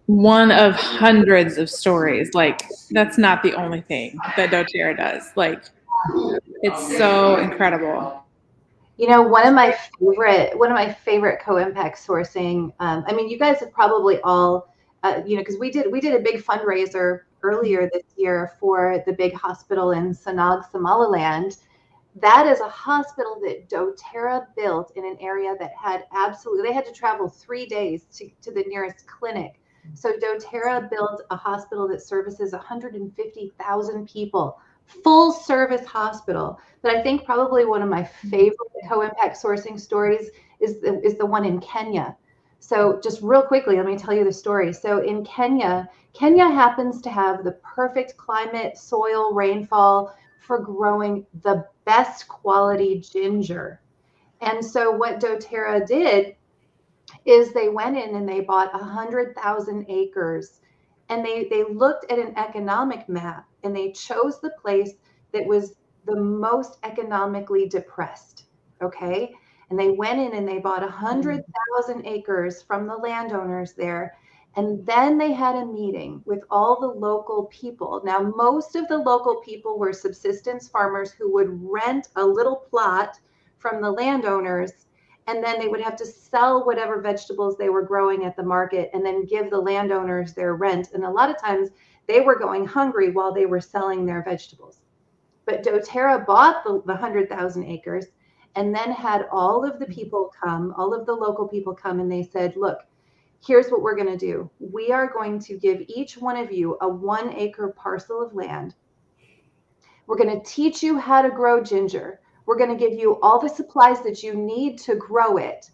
D: One of hundreds of stories. Like, that's not the only thing that doTERRA does. Like, it's so incredible.
A: You know, one of my favorite co-impact sourcing. I mean, you guys have probably all, you know, because we did a big fundraiser earlier this year for the big hospital in Sanag, Somaliland. That is a hospital that doTERRA built in an area that had they had to travel 3 days to the nearest clinic. So doTERRA built a hospital that services 150,000 people, full service hospital. But I think probably one of my favorite co-impact sourcing stories is the one in Kenya. So just real quickly, let me tell you the story. So in Kenya happens to have the perfect climate, soil, rainfall for growing the best quality ginger. And so what doTERRA did is they went in and they bought 100,000 acres, and they looked at an economic map and they chose the place that was the most economically depressed. Okay. And they went in and they bought 100,000 acres from the landowners there. And then they had a meeting with all the local people. Now, most of the local people were subsistence farmers who would rent a little plot from the landowners, and then they would have to sell whatever vegetables they were growing at the market and then give the landowners their rent. And a lot of times they were going hungry while they were selling their vegetables. But doTERRA bought the 100,000 acres and then had all of the people come, all of the local people come, and they said, look, here's what we're going to do. We are going to give each one of you a 1 acre parcel of land. We're going to teach you how to grow ginger. We're going to give you all the supplies that you need to grow it.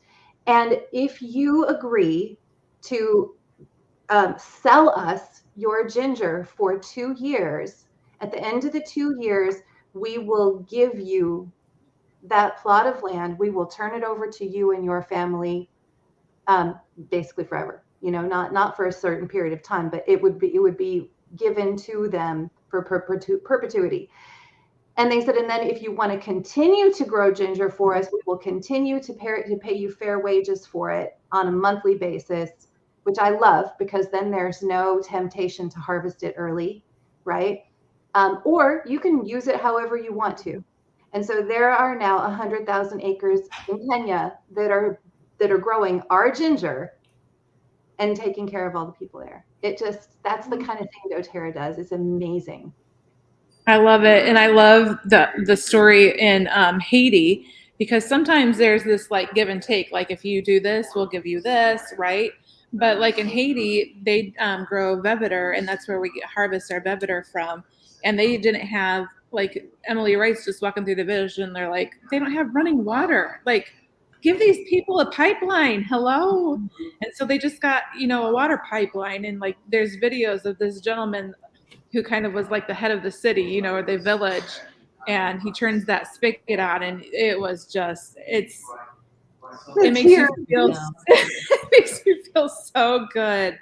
A: And if you agree to sell us your ginger for 2 years, at the end of the 2 years, we will give you that plot of land. We will turn it over to you and your family, basically forever. You know, not for a certain period of time, but it would be given to them for perpetuity. And they said, and then if you want to continue to grow ginger for us, we will continue to pay you fair wages for it on a monthly basis, which I love, because then there's no temptation to harvest it early, right? Or you can use it however you want to. And so there are now 100,000 acres in Kenya that are growing our ginger and taking care of all the people there. That's the kind of thing doTERRA does. It's amazing.
D: I love it. And I love the story in Haiti, because sometimes there's this like give and take. Like if you do this, we'll give you this, right? But like in Haiti, they grow vegetar, and that's where we harvest our vegetar from. And they didn't have, like Emily writes, just walking through the village, and they're like, they don't have running water. Like, give these people a pipeline. Hello. And so they just got, you know, a water pipeline. And like there's videos of this gentleman who kind of was like the head of the city, you know, or the village, and he turns that spigot on, and it was just, it makes you feel it makes you feel so good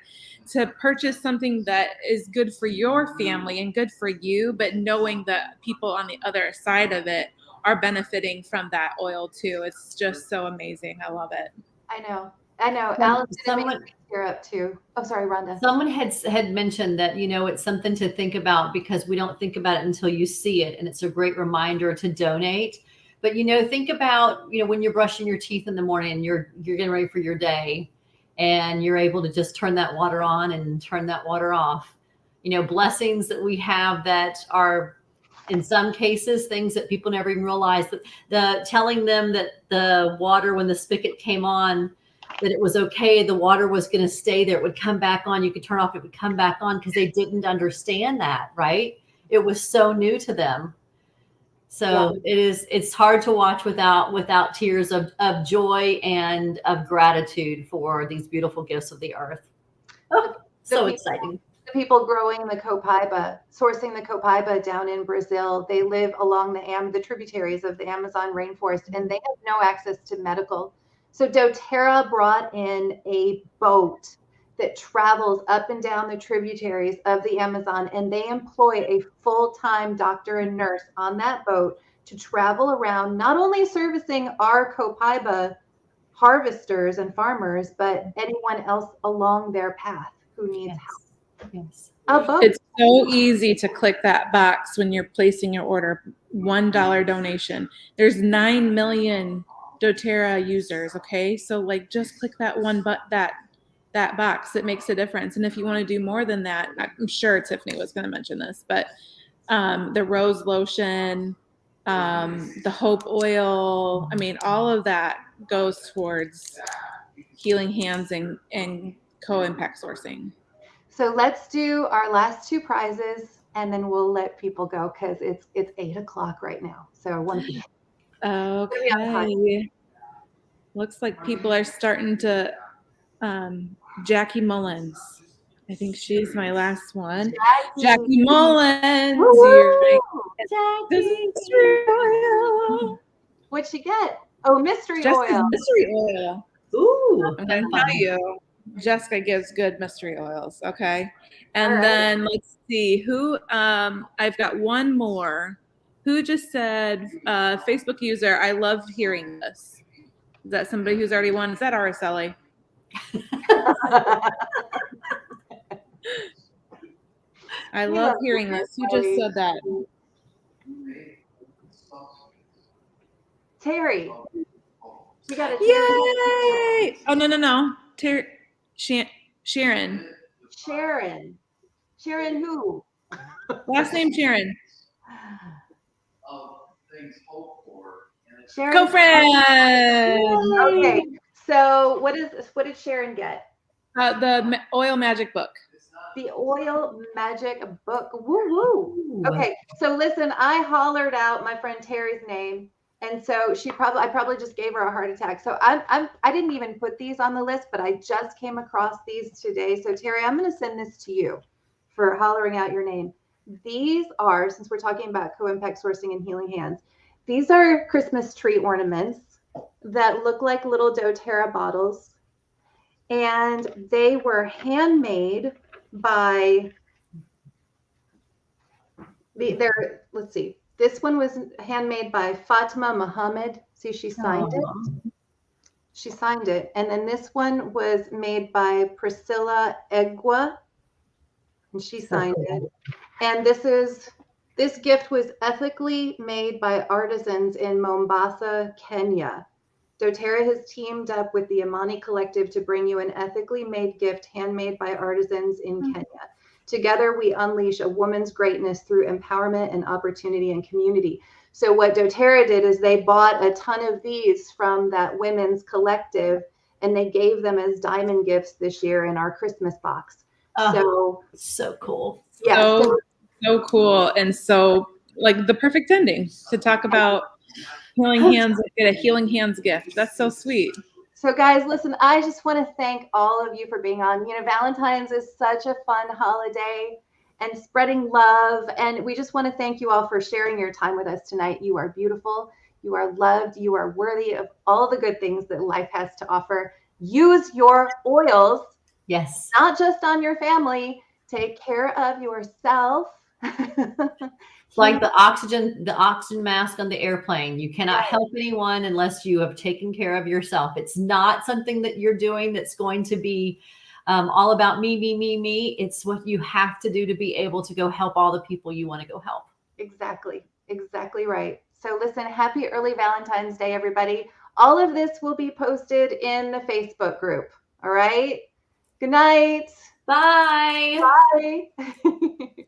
D: to purchase something that is good for your family and good for you, but knowing that people on the other side of it are benefiting from that oil too. It's just so amazing. I love it.
A: I know. Alan's gonna make me tear up too. Oh, sorry, Rhonda.
C: Someone had mentioned that, you know, it's something to think about, because we don't think about it until you see it. And it's a great reminder to donate. But, you know, think about, you know, when you're brushing your teeth in the morning and you're getting ready for your day, and you're able to just turn that water on and turn that water off. You know, blessings that we have that are, in some cases, things that people never even realize, that telling them that the water, when the spigot came on, that it was okay, the water was going to stay there, it would come back on, you could turn off, it would come back on, because they didn't understand that, right? It was so new to them. So yeah. It's hard to watch without tears of joy and of gratitude for these beautiful gifts of the earth. Oh, so exciting.
A: The people growing the copaiba, sourcing the copaiba down in Brazil, they live along the tributaries of the Amazon rainforest, and they have no access to medical. So doTERRA brought in a boat that travels up and down the tributaries of the Amazon, and they employ a full-time doctor and nurse on that boat to travel around, not only servicing our copaiba harvesters and farmers, but anyone else along their path who needs help.
C: Yes.
D: It's so easy to click that box when you're placing your order $1 donation. There's 9 million doTERRA users. Okay, so like just click that one that box. It makes a difference. And if you want to do more than that, I'm sure Tiffany was going to mention this, but the rose lotion, the hope oil, I mean, all of that goes towards healing hands and co-impact sourcing.
A: So let's do our last two prizes, and then we'll let people go because it's 8 o'clock right now. So I want to be
D: okay. Looks like people are starting to. Jackie Mullins. I think she's my last one. Jackie Mullins.
A: Woo-hoo!
C: Jackie.
A: What'd she get? Oh, mystery
D: Just
A: oil.
D: mystery oil.
C: Ooh,
D: I'm gonna tell you, Jessica gives good mystery oils. Okay, and
A: All right.
D: then let's see who. I've got one more. Who just said Facebook user? I love hearing this. Is that somebody who's already won? Is that Araceli? I love hearing this. Who just said that?
A: Terry. We got a
D: Yay! Oh no. Sharon.
A: Sharon who?
D: Last name Sharon.
A: Sharon.
D: Co-friend.
A: Okay. So what did Sharon get?
D: The oil magic book.
A: The oil magic book. Woo woo. Okay. So listen, I hollered out my friend Terry's name, and so I probably just gave her a heart attack. So I didn't even put these on the list, but I just came across these today. So Terry, I'm going to send this to you for hollering out your name. These are, since we're talking about co-impact sourcing and healing hands, these are Christmas tree ornaments that look like little doTERRA bottles, and they were handmade by let's see. This one was handmade by Fatima Muhammad. See, she signed it. She signed it. And then this one was made by Priscilla Egwa, and she signed it. And this gift was ethically made by artisans in Mombasa, Kenya. doTERRA has teamed up with the Amani Collective to bring you an ethically made gift handmade by artisans in Kenya. Together, we unleash a woman's greatness through empowerment and opportunity and community. So what doTERRA did is they bought a ton of these from that women's collective, and they gave them as diamond gifts this year in our Christmas box.
C: So cool.
A: Yeah.
D: So cool. And so like the perfect ending to talk about healing hands, get a healing hands gift. That's so sweet.
A: So guys, listen, I just want to thank all of you for being on. You know, Valentine's is such a fun holiday and spreading love. And we just want to thank you all for sharing your time with us tonight. You are beautiful. You are loved. You are worthy of all the good things that life has to offer. Use your oils.
C: Yes.
A: Not just on your family. Take care of yourself.
C: It's like the oxygen mask on the airplane. You cannot help anyone unless you have taken care of yourself. It's not something that you're doing that's going to be all about me. It's what you have to do to be able to go help all the people you want to go help.
A: Exactly right. So listen, happy early Valentine's Day, everybody. All of this will be posted in the Facebook group. All right. Good night.
C: Bye.
A: Bye.